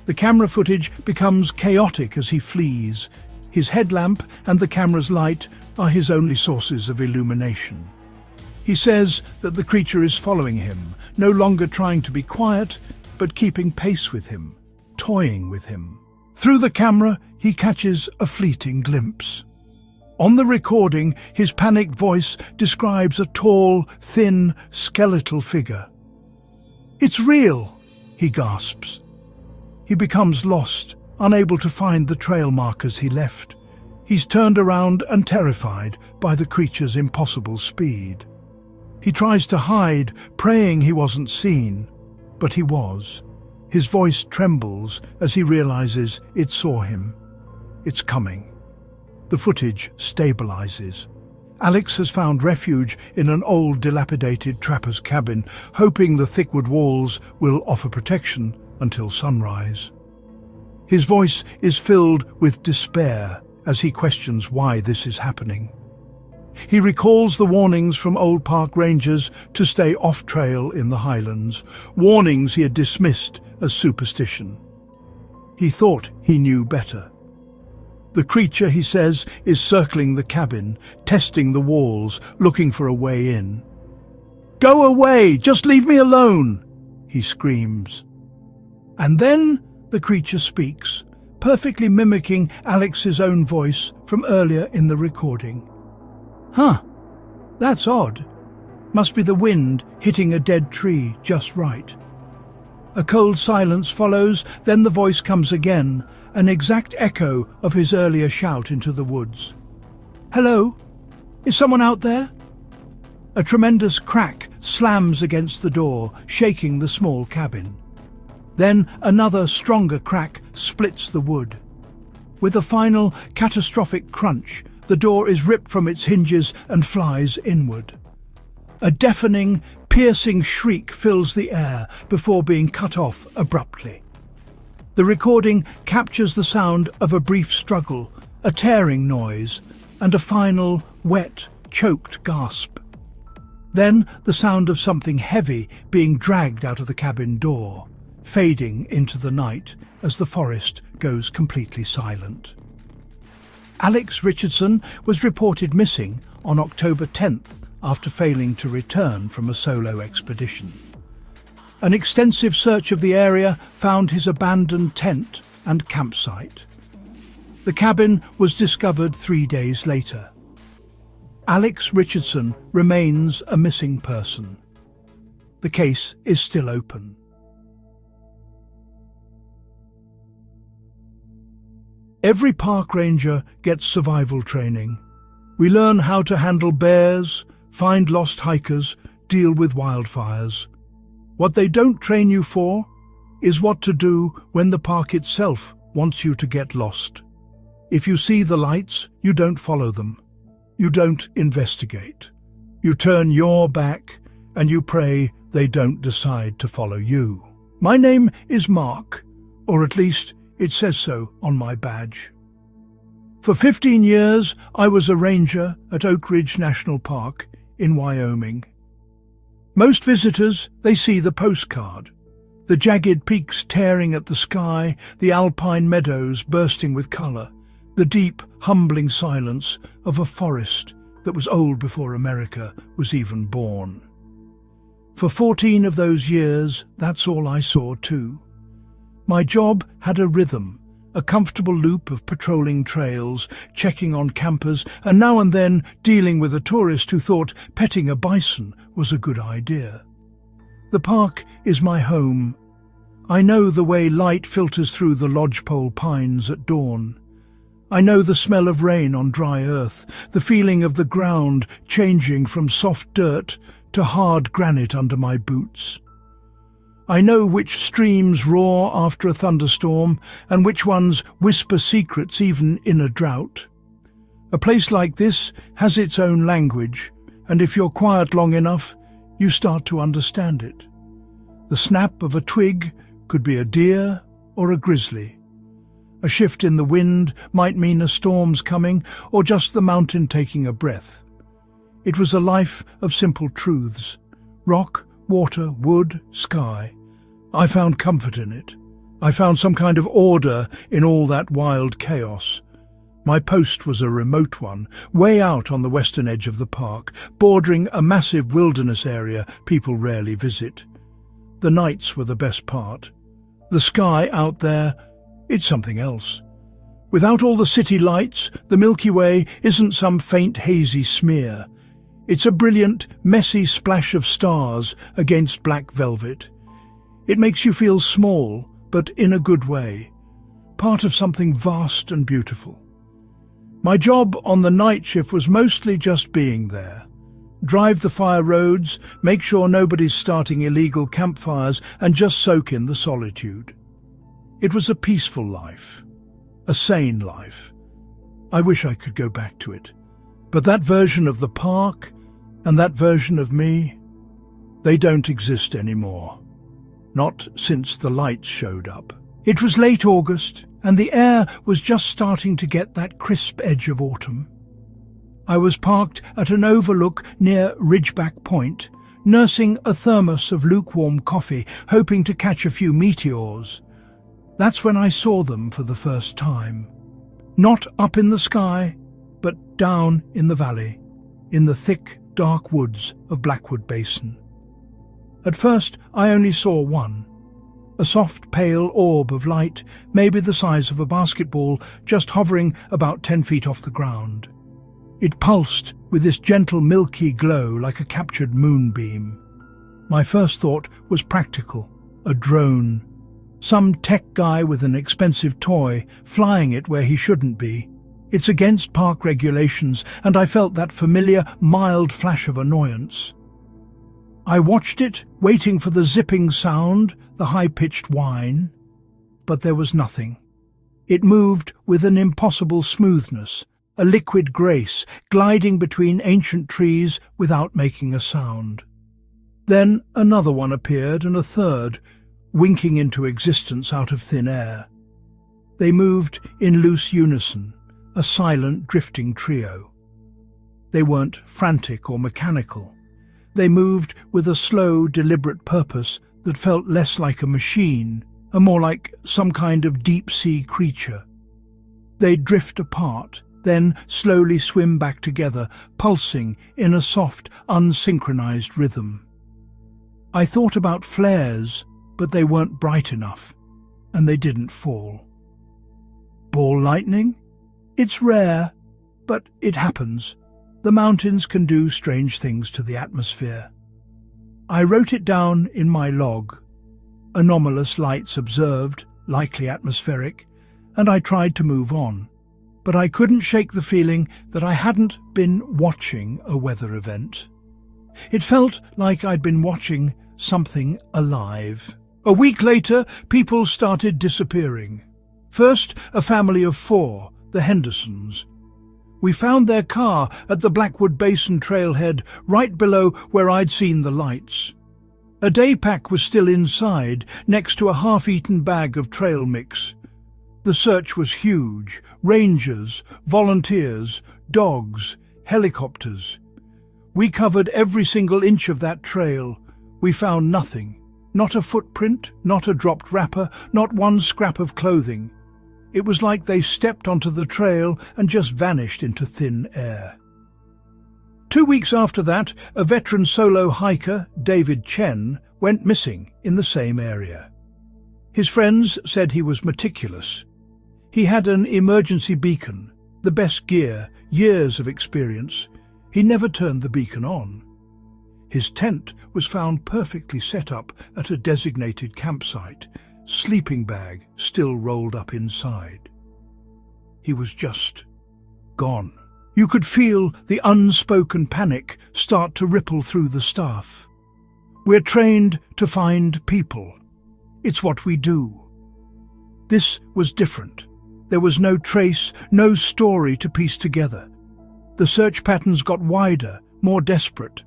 [SPEAKER 1] The camera footage becomes chaotic as he flees. His headlamp and the camera's light are his only sources of illumination. He says that the creature is following him, no longer trying to be quiet, but keeping pace with him, toying with him. Through the camera, he catches a fleeting glimpse. On the recording, his panicked voice describes a tall, thin, skeletal figure. "It's real," he gasps. He becomes lost, unable to find the trail markers he left. He's turned around and terrified by the creature's impossible speed. He tries to hide, praying he wasn't seen, but he was. His voice trembles as he realizes it saw him. It's coming. The footage stabilizes. Alex has found refuge in an old, dilapidated trapper's cabin, hoping the thick wood walls will offer protection until sunrise. His voice is filled with despair as he questions why this is happening. He recalls the warnings from old park rangers to stay off-trail in the highlands, warnings he had dismissed as superstition. He thought he knew better. The creature, he says, is circling the cabin, testing the walls, looking for a way in. "Go away! Just leave me alone!" he screams. And then the creature speaks, perfectly mimicking Alex's own voice from earlier in the recording. "Huh, that's odd. Must be the wind hitting a dead tree just right." A cold silence follows, then the voice comes again, an exact echo of his earlier shout into the woods. "Hello? Is someone out there?" A tremendous crack slams against the door, shaking the small cabin. Then another stronger crack splits the wood. With a final catastrophic crunch, the door is ripped from its hinges and flies inward. A deafening, piercing shriek fills the air before being cut off abruptly. The recording captures the sound of a brief struggle, a tearing noise, and a final, wet, choked gasp. Then the sound of something heavy being dragged out of the cabin door, fading into the night as the forest goes completely silent. Alex Richardson was reported missing on October 10th after failing to return from a solo expedition. An extensive search of the area found his abandoned tent and campsite. The cabin was discovered 3 days later. Alex Richardson remains a missing person. The case is still open. Every park ranger gets survival training. We learn how to handle bears, find lost hikers, deal with wildfires. What they don't train you for is what to do when the park itself wants you to get lost. If you see the lights, you don't follow them. You don't investigate. You turn your back and you pray they don't decide to follow you. My name is Mark, or at least it says so on my badge. For 15 years, I was a ranger at Oak Ridge National Park in Wyoming. Most visitors, they see the postcard. The jagged peaks tearing at the sky, the alpine meadows bursting with colour, the deep, humbling silence of a forest that was old before America was even born. For 14 of those years, that's all I saw too. My job had a rhythm, a comfortable loop of patrolling trails, checking on campers, and now and then dealing with a tourist who thought petting a bison was a good idea. The park is my home. I know the way light filters through the lodgepole pines at dawn. I know the smell of rain on dry earth, the feeling of the ground changing from soft dirt to hard granite under my boots. I know which streams roar after a thunderstorm and which ones whisper secrets even in a drought. A place like this has its own language, and if you're quiet long enough, you start to understand it. The snap of a twig could be a deer or a grizzly. A shift in the wind might mean a storm's coming or just the mountain taking a breath. It was a life of simple truths. Rock, water, wood, sky. I found comfort in it. I found some kind of order in all that wild chaos. My post was a remote one, way out on the western edge of the park, bordering a massive wilderness area people rarely visit. The nights were the best part. The sky out there, it's something else. Without all the city lights, the Milky Way isn't some faint hazy smear. It's a brilliant, messy splash of stars against black velvet. It makes you feel small, but in a good way, part of something vast and beautiful. My job on the night shift was mostly just being there. Drive the fire roads, make sure nobody's starting illegal campfires, and just soak in the solitude. It was a peaceful life, a sane life. I wish I could go back to it. But that version of the park and that version of me, they don't exist anymore. Not since the lights showed up. It was late August, and the air was just starting to get that crisp edge of autumn. I was parked at an overlook near Ridgeback Point, nursing a thermos of lukewarm coffee, hoping to catch a few meteors. That's when I saw them for the first time. Not up in the sky, but down in the valley, in the thick, dark woods of Blackwood Basin. At first, I only saw one. A soft, pale orb of light, maybe the size of a basketball, just hovering about 10 feet off the ground. It pulsed with this gentle, milky glow like a captured moonbeam. My first thought was practical, a drone. Some tech guy with an expensive toy, flying it where he shouldn't be. It's against park regulations, and I felt that familiar, mild flash of annoyance. I watched it, waiting for the zipping sound, the high-pitched whine. But there was nothing. It moved with an impossible smoothness, a liquid grace, gliding between ancient trees without making a sound. Then another one appeared, and a third, winking into existence out of thin air. They moved in loose unison, a silent, drifting trio. They weren't frantic or mechanical. They moved with a slow, deliberate purpose that felt less like a machine, and more like some kind of deep-sea creature. They'd drift apart, then slowly swim back together, pulsing in a soft, unsynchronized rhythm. I thought about flares, but they weren't bright enough, and they didn't fall. Ball lightning? It's rare, but it happens. The mountains can do strange things to the atmosphere. I wrote it down in my log. Anomalous lights observed, likely atmospheric, and I tried to move on. But I couldn't shake the feeling that I hadn't been watching a weather event. It felt like I'd been watching something alive. A week later, people started disappearing. First, a family of 4, the Hendersons. We found their car at the Blackwood Basin trailhead, right below where I'd seen the lights. A day pack was still inside, next to a half-eaten bag of trail mix. The search was huge. Rangers, volunteers, dogs, helicopters. We covered every single inch of that trail. We found nothing. Not a footprint, not a dropped wrapper, not one scrap of clothing. It was like they stepped onto the trail and just vanished into thin air. 2 weeks after that, a veteran solo hiker, David Chen, went missing in the same area. His friends said he was meticulous. He had an emergency beacon, the best gear, years of experience. He never turned the beacon on. His tent was found perfectly set up at a designated campsite, sleeping bag still rolled up inside. He was just gone. You could feel the unspoken panic start to ripple through the staff. We're trained to find people. It's what we do. This was different. There was no trace, no story to piece together. The search patterns got wider, more desperate,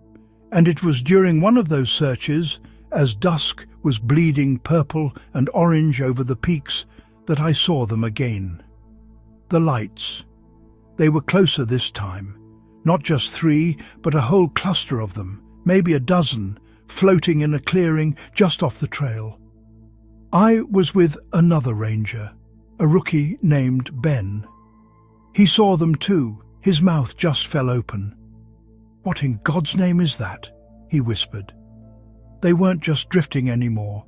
[SPEAKER 1] and it was during one of those searches, as dusk was bleeding purple and orange over the peaks, that I saw them again. The lights. They were closer this time. Not just 3, but a whole cluster of them, maybe a dozen, floating in a clearing just off the trail. I was with another ranger, a rookie named Ben. He saw them too. His mouth just fell open. "What in God's name is that?" he whispered. They weren't just drifting anymore.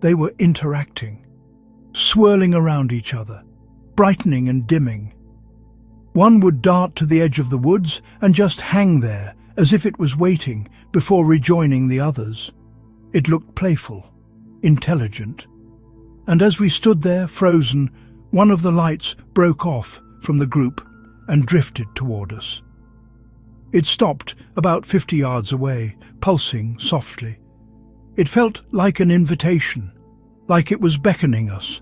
[SPEAKER 1] They were interacting, swirling around each other, brightening and dimming. One would dart to the edge of the woods and just hang there as if it was waiting before rejoining the others. It looked playful, intelligent. And as we stood there, frozen, one of the lights broke off from the group and drifted toward us. It stopped about 50 yards away, pulsing softly. It felt like an invitation, like it was beckoning us.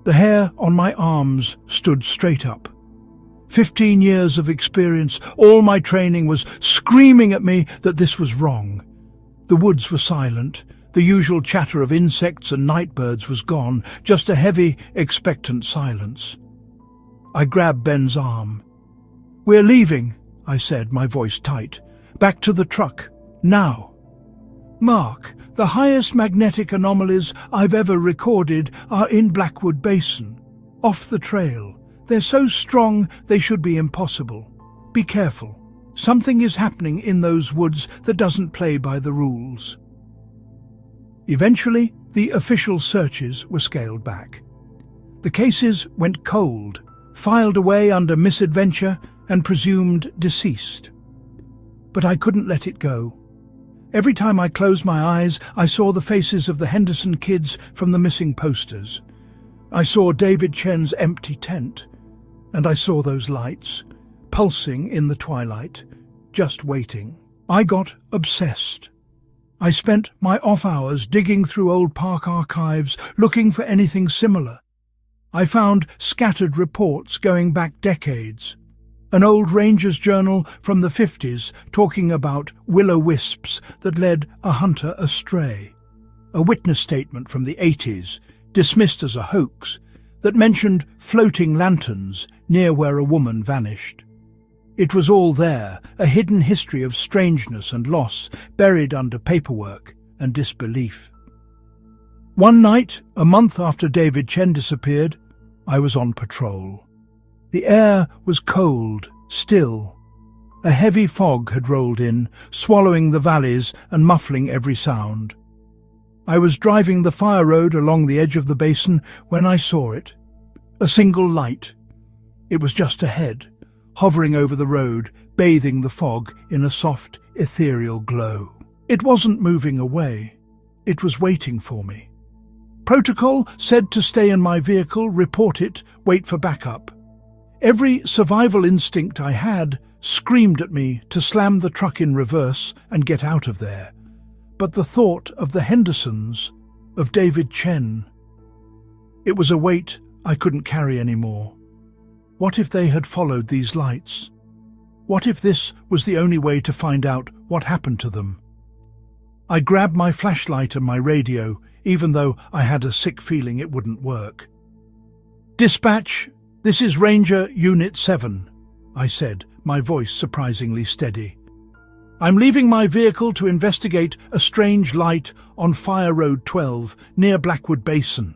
[SPEAKER 1] The hair on my arms stood straight up. 15 years of experience, all my training was screaming at me that this was wrong. The woods were silent. The usual chatter of insects and nightbirds was gone, just a heavy, expectant silence. I grabbed Ben's arm. "We're leaving," I said, my voice tight. "Back to the truck, now." "Mark, the highest magnetic anomalies I've ever recorded are in Blackwood Basin, off the trail. They're so strong they should be impossible. Be careful. Something is happening in those woods that doesn't play by the rules." Eventually, the official searches were scaled back. The cases went cold, filed away under misadventure and presumed deceased. But I couldn't let it go. Every time I closed my eyes, I saw the faces of the Henderson kids from the missing posters. I saw David Chen's empty tent, and I saw those lights, pulsing in the twilight, just waiting. I got obsessed. I spent my off hours digging through old park archives, looking for anything similar. I found scattered reports going back decades. An old ranger's journal from the 50s talking about will-o'-wisps that led a hunter astray. A witness statement from the 80s, dismissed as a hoax, that mentioned floating lanterns near where a woman vanished. It was all there, a hidden history of strangeness and loss, buried under paperwork and disbelief. One night, a month after David Chen disappeared, I was on patrol. The air was cold, still. A heavy fog had rolled in, swallowing the valleys and muffling every sound. I was driving the fire road along the edge of the basin when I saw it. A single light. It was just ahead, hovering over the road, bathing the fog in a soft, ethereal glow. It wasn't moving away. It was waiting for me. Protocol said to stay in my vehicle, report it, wait for backup. Every survival instinct I had screamed at me to slam the truck in reverse and get out of there. But the thought of the Hendersons, of David Chen, it was a weight I couldn't carry anymore. What if they had followed these lights? What if this was the only way to find out what happened to them? I grabbed my flashlight and my radio, even though I had a sick feeling it wouldn't work. "Dispatch, this is Ranger Unit 7, I said, my voice surprisingly steady. "I'm leaving my vehicle to investigate a strange light on Fire Road 12 near Blackwood Basin."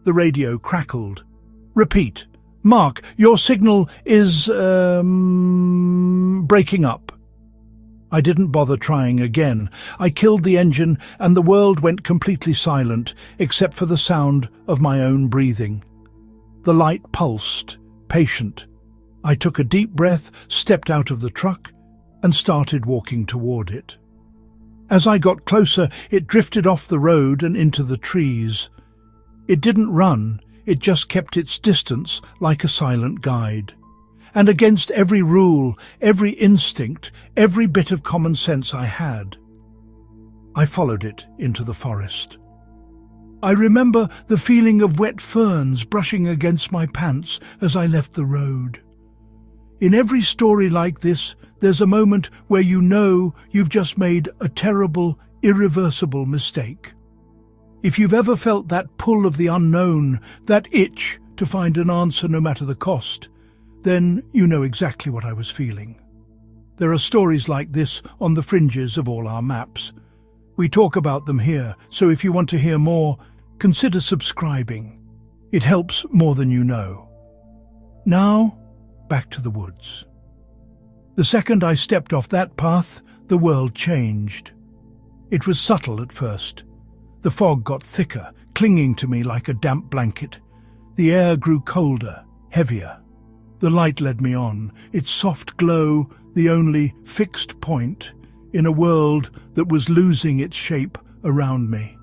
[SPEAKER 1] The radio crackled. "Repeat. Mark, your signal is, breaking up." I didn't bother trying again. I killed the engine and the world went completely silent, except for the sound of my own breathing. The light pulsed, patient. I took a deep breath, stepped out of the truck, and started walking toward it. As I got closer, it drifted off the road and into the trees. It didn't run, it just kept its distance like a silent guide. And against every rule, every instinct, every bit of common sense I had, I followed it into the forest. I remember the feeling of wet ferns brushing against my pants as I left the road. In every story like this, there's a moment where you know you've just made a terrible, irreversible mistake. If you've ever felt that pull of the unknown, that itch to find an answer no matter the cost, then you know exactly what I was feeling. There are stories like this on the fringes of all our maps. We talk about them here, so if you want to hear more, consider subscribing. It helps more than you know. Now, back to the woods. The second I stepped off that path, the world changed. It was subtle at first. The fog got thicker, clinging to me like a damp blanket. The air grew colder, heavier. The light led me on, its soft glow the only fixed point in a world that was losing its shape around me.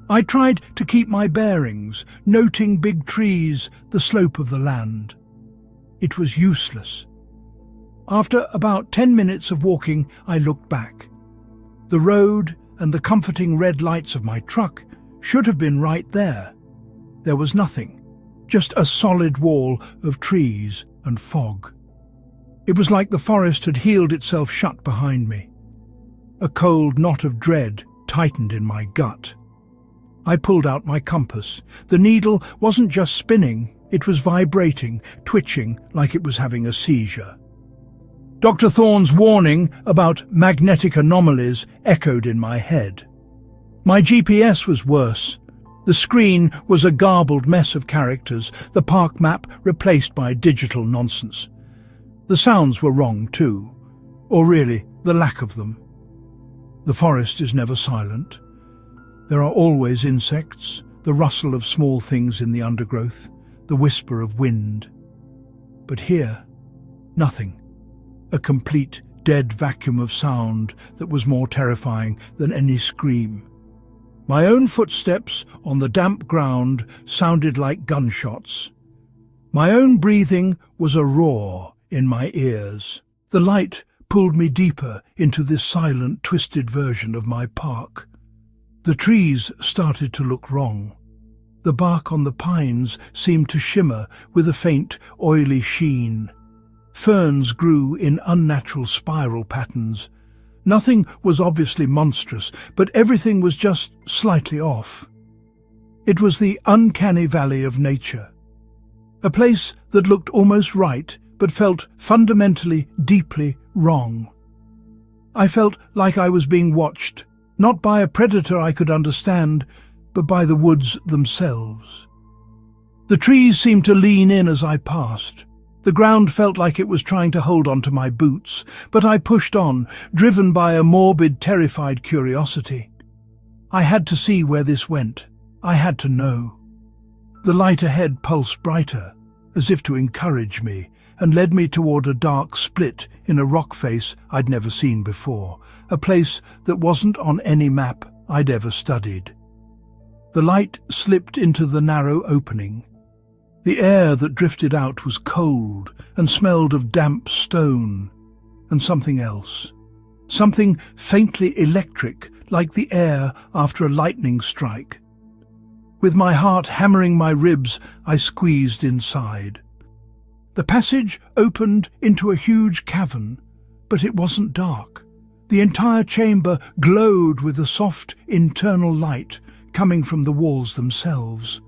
[SPEAKER 1] I tried to keep my bearings, noting big trees, the slope of the land. It was useless. After about 10 minutes of walking, I looked back. The road and the comforting red lights of my truck should have been right there. There was nothing, just a solid wall of trees and fog. It was like the forest had healed itself shut behind me. A cold knot of dread tightened in my gut. I pulled out my compass. The needle wasn't just spinning, it was vibrating, twitching like it was having a seizure. Dr. Thorne's warning about magnetic anomalies echoed in my head. My GPS was worse. The screen was a garbled mess of characters, the park map replaced by digital nonsense. The sounds were wrong too, or really the lack of them. The forest is never silent. There are always insects, the rustle of small things in the undergrowth, the whisper of wind. But here, nothing. A complete, dead vacuum of sound that was more terrifying than any scream. My own footsteps on the damp ground sounded like gunshots. My own breathing was a roar in my ears. The light pulled me deeper into this silent, twisted version of my park. The trees started to look wrong. The bark on the pines seemed to shimmer with a faint, oily sheen. Ferns grew in unnatural spiral patterns. Nothing was obviously monstrous, but everything was just slightly off. It was the uncanny valley of nature. A place that looked almost right, but felt fundamentally, deeply wrong. I felt like I was being watched, not by a predator I could understand, but by the woods themselves. The trees seemed to lean in as I passed. The ground felt like it was trying to hold onto my boots, but I pushed on, driven by a morbid, terrified curiosity. I had to see where this went. I had to know. The light ahead pulsed brighter, as if to encourage me, and led me toward a dark split in a rock face I'd never seen before, a place that wasn't on any map I'd ever studied. The light slipped into the narrow opening. The air that drifted out was cold and smelled of damp stone and something else. Something faintly electric, like the air after a lightning strike. With my heart hammering my ribs, I squeezed inside. The passage opened into a huge cavern, but it wasn't dark. The entire chamber glowed with a soft internal light coming from the walls themselves.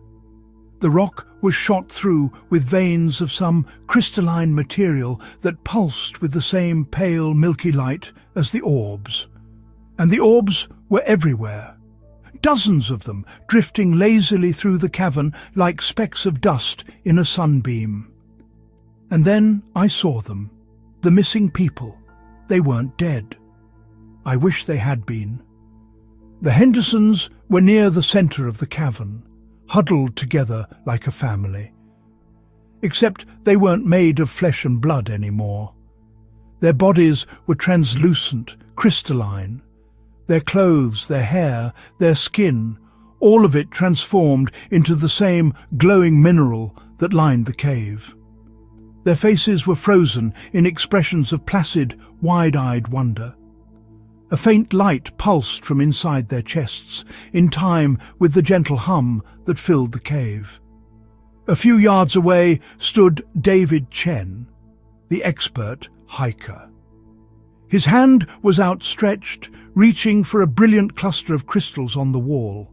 [SPEAKER 1] The rock was shot through with veins of some crystalline material that pulsed with the same pale, milky light as the orbs. And the orbs were everywhere. Dozens of them, drifting lazily through the cavern like specks of dust in a sunbeam. And then I saw them, the missing people. They weren't dead. I wish they had been. The Hendersons were near the center of the cavern, huddled together like a family. Except they weren't made of flesh and blood anymore. Their bodies were translucent, crystalline. Their clothes, their hair, their skin, all of it transformed into the same glowing mineral that lined the cave. Their faces were frozen in expressions of placid, wide-eyed wonder. A faint light pulsed from inside their chests, in time with the gentle hum that filled the cave. A few yards away stood David Chen, the expert hiker. His hand was outstretched, reaching for a brilliant cluster of crystals on the wall.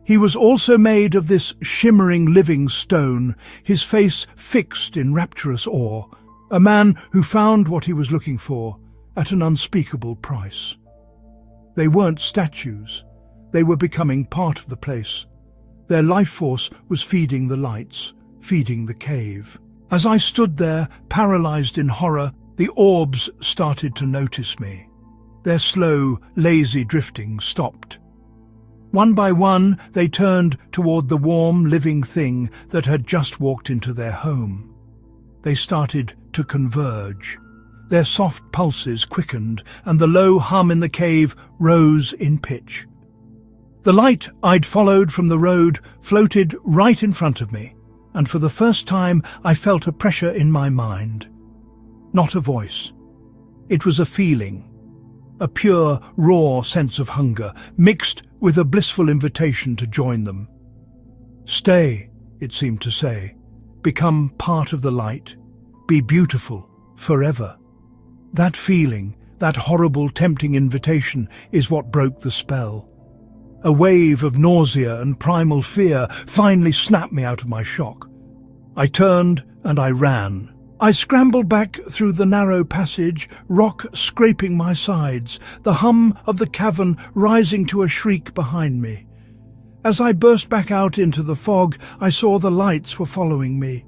[SPEAKER 1] He was also made of this shimmering living stone, his face fixed in rapturous awe, a man who found what he was looking for at an unspeakable price. They weren't statues. They were becoming part of the place, Their life force was feeding the lights, feeding the cave. As I stood there, paralyzed in horror, the orbs started to notice me. Their slow, lazy drifting stopped. One by one, they turned toward the warm, living thing that had just walked into their home. They started to converge. Their soft pulses quickened, and the low hum in the cave rose in pitch. The light I'd followed from the road floated right in front of me, and for the first time I felt a pressure in my mind. Not a voice. It was a feeling. A pure, raw sense of hunger, mixed with a blissful invitation to join them. Stay, it seemed to say. Become part of the light. Be beautiful, forever. That feeling, that horrible, tempting invitation, is what broke the spell. A wave of nausea and primal fear finally snapped me out of my shock. I turned and I ran. I scrambled back through the narrow passage, rock scraping my sides, the hum of the cavern rising to a shriek behind me. As I burst back out into the fog, I saw the lights were following me.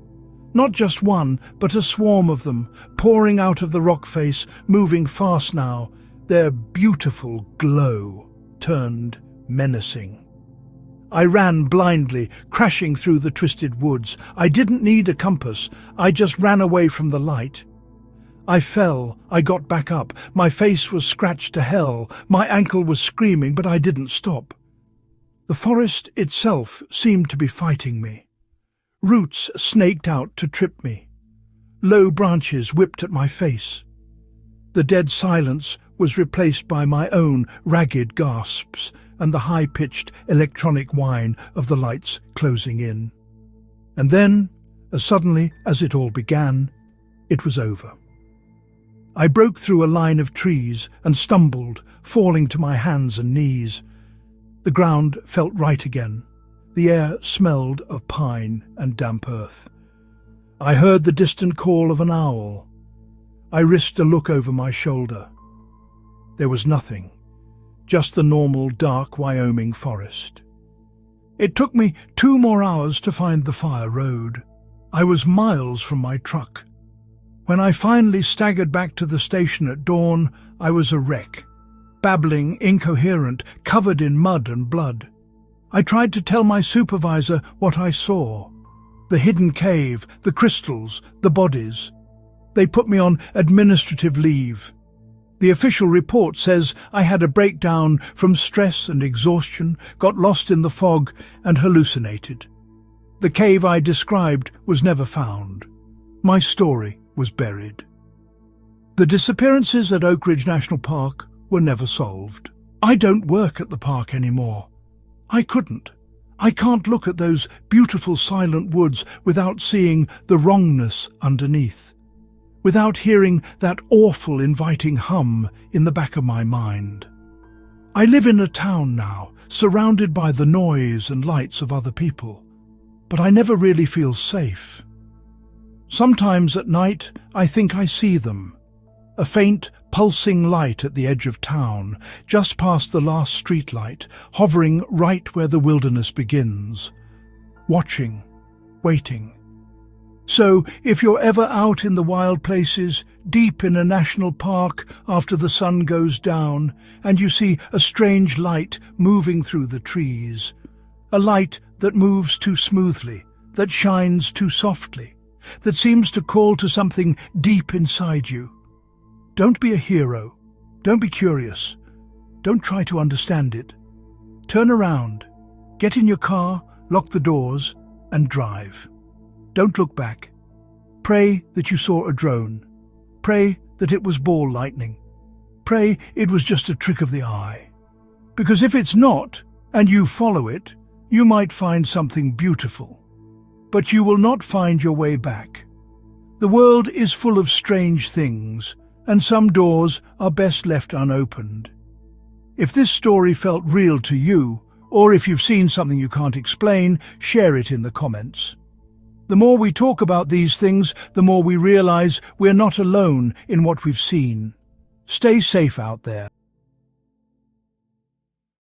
[SPEAKER 1] Not just one, but a swarm of them, pouring out of the rock face, moving fast now. Their beautiful glow turned menacing. I ran blindly, crashing through the twisted woods. I didn't need a compass. I just ran away from the light. I fell. I got back up. My face was scratched to hell. My ankle was screaming, but I didn't stop. The forest itself seemed to be fighting me. Roots snaked out to trip me. Low branches whipped at my face. The dead silence was replaced by my own ragged gasps and the high-pitched electronic whine of the lights closing in. And then, as suddenly as it all began, it was over. I broke through a line of trees and stumbled, falling to my hands and knees. The ground felt right again. The air smelled of pine and damp earth. I heard the distant call of an owl. I risked a look over my shoulder. There was nothing. Just the normal dark Wyoming forest. It took me 2 more hours to find the fire road. I was miles from my truck. When I finally staggered back to the station at dawn, I was a wreck, babbling, incoherent, covered in mud and blood. I tried to tell my supervisor what I saw. The hidden cave, the crystals, the bodies. They put me on administrative leave. The official report says I had a breakdown from stress and exhaustion, got lost in the fog and hallucinated. The cave I described was never found. My story was buried. The disappearances at Oak Ridge National Park were never solved. I don't work at the park anymore. I couldn't. I can't look at those beautiful silent woods without seeing the wrongness underneath, without hearing that awful inviting hum in the back of my mind. I live in a town now, surrounded by the noise and lights of other people, but I never really feel safe. Sometimes at night I think I see them, a faint, pulsing light at the edge of town, just past the last streetlight, hovering right where the wilderness begins, watching, waiting. So, if you're ever out in the wild places, deep in a national park after the sun goes down, and you see a strange light moving through the trees, a light that moves too smoothly, that shines too softly, that seems to call to something deep inside you, don't be a hero. Don't be curious. Don't try to understand it. Turn around, get in your car, lock the doors, and drive. Don't look back. Pray that you saw a drone. Pray that it was ball lightning. Pray it was just a trick of the eye. Because if it's not, and you follow it, you might find something beautiful. But you will not find your way back. The world is full of strange things, and some doors are best left unopened. If this story felt real to you, or if you've seen something you can't explain, share it in the comments. The more we talk about these things, the more we realize we're not alone in what we've seen. Stay safe out there.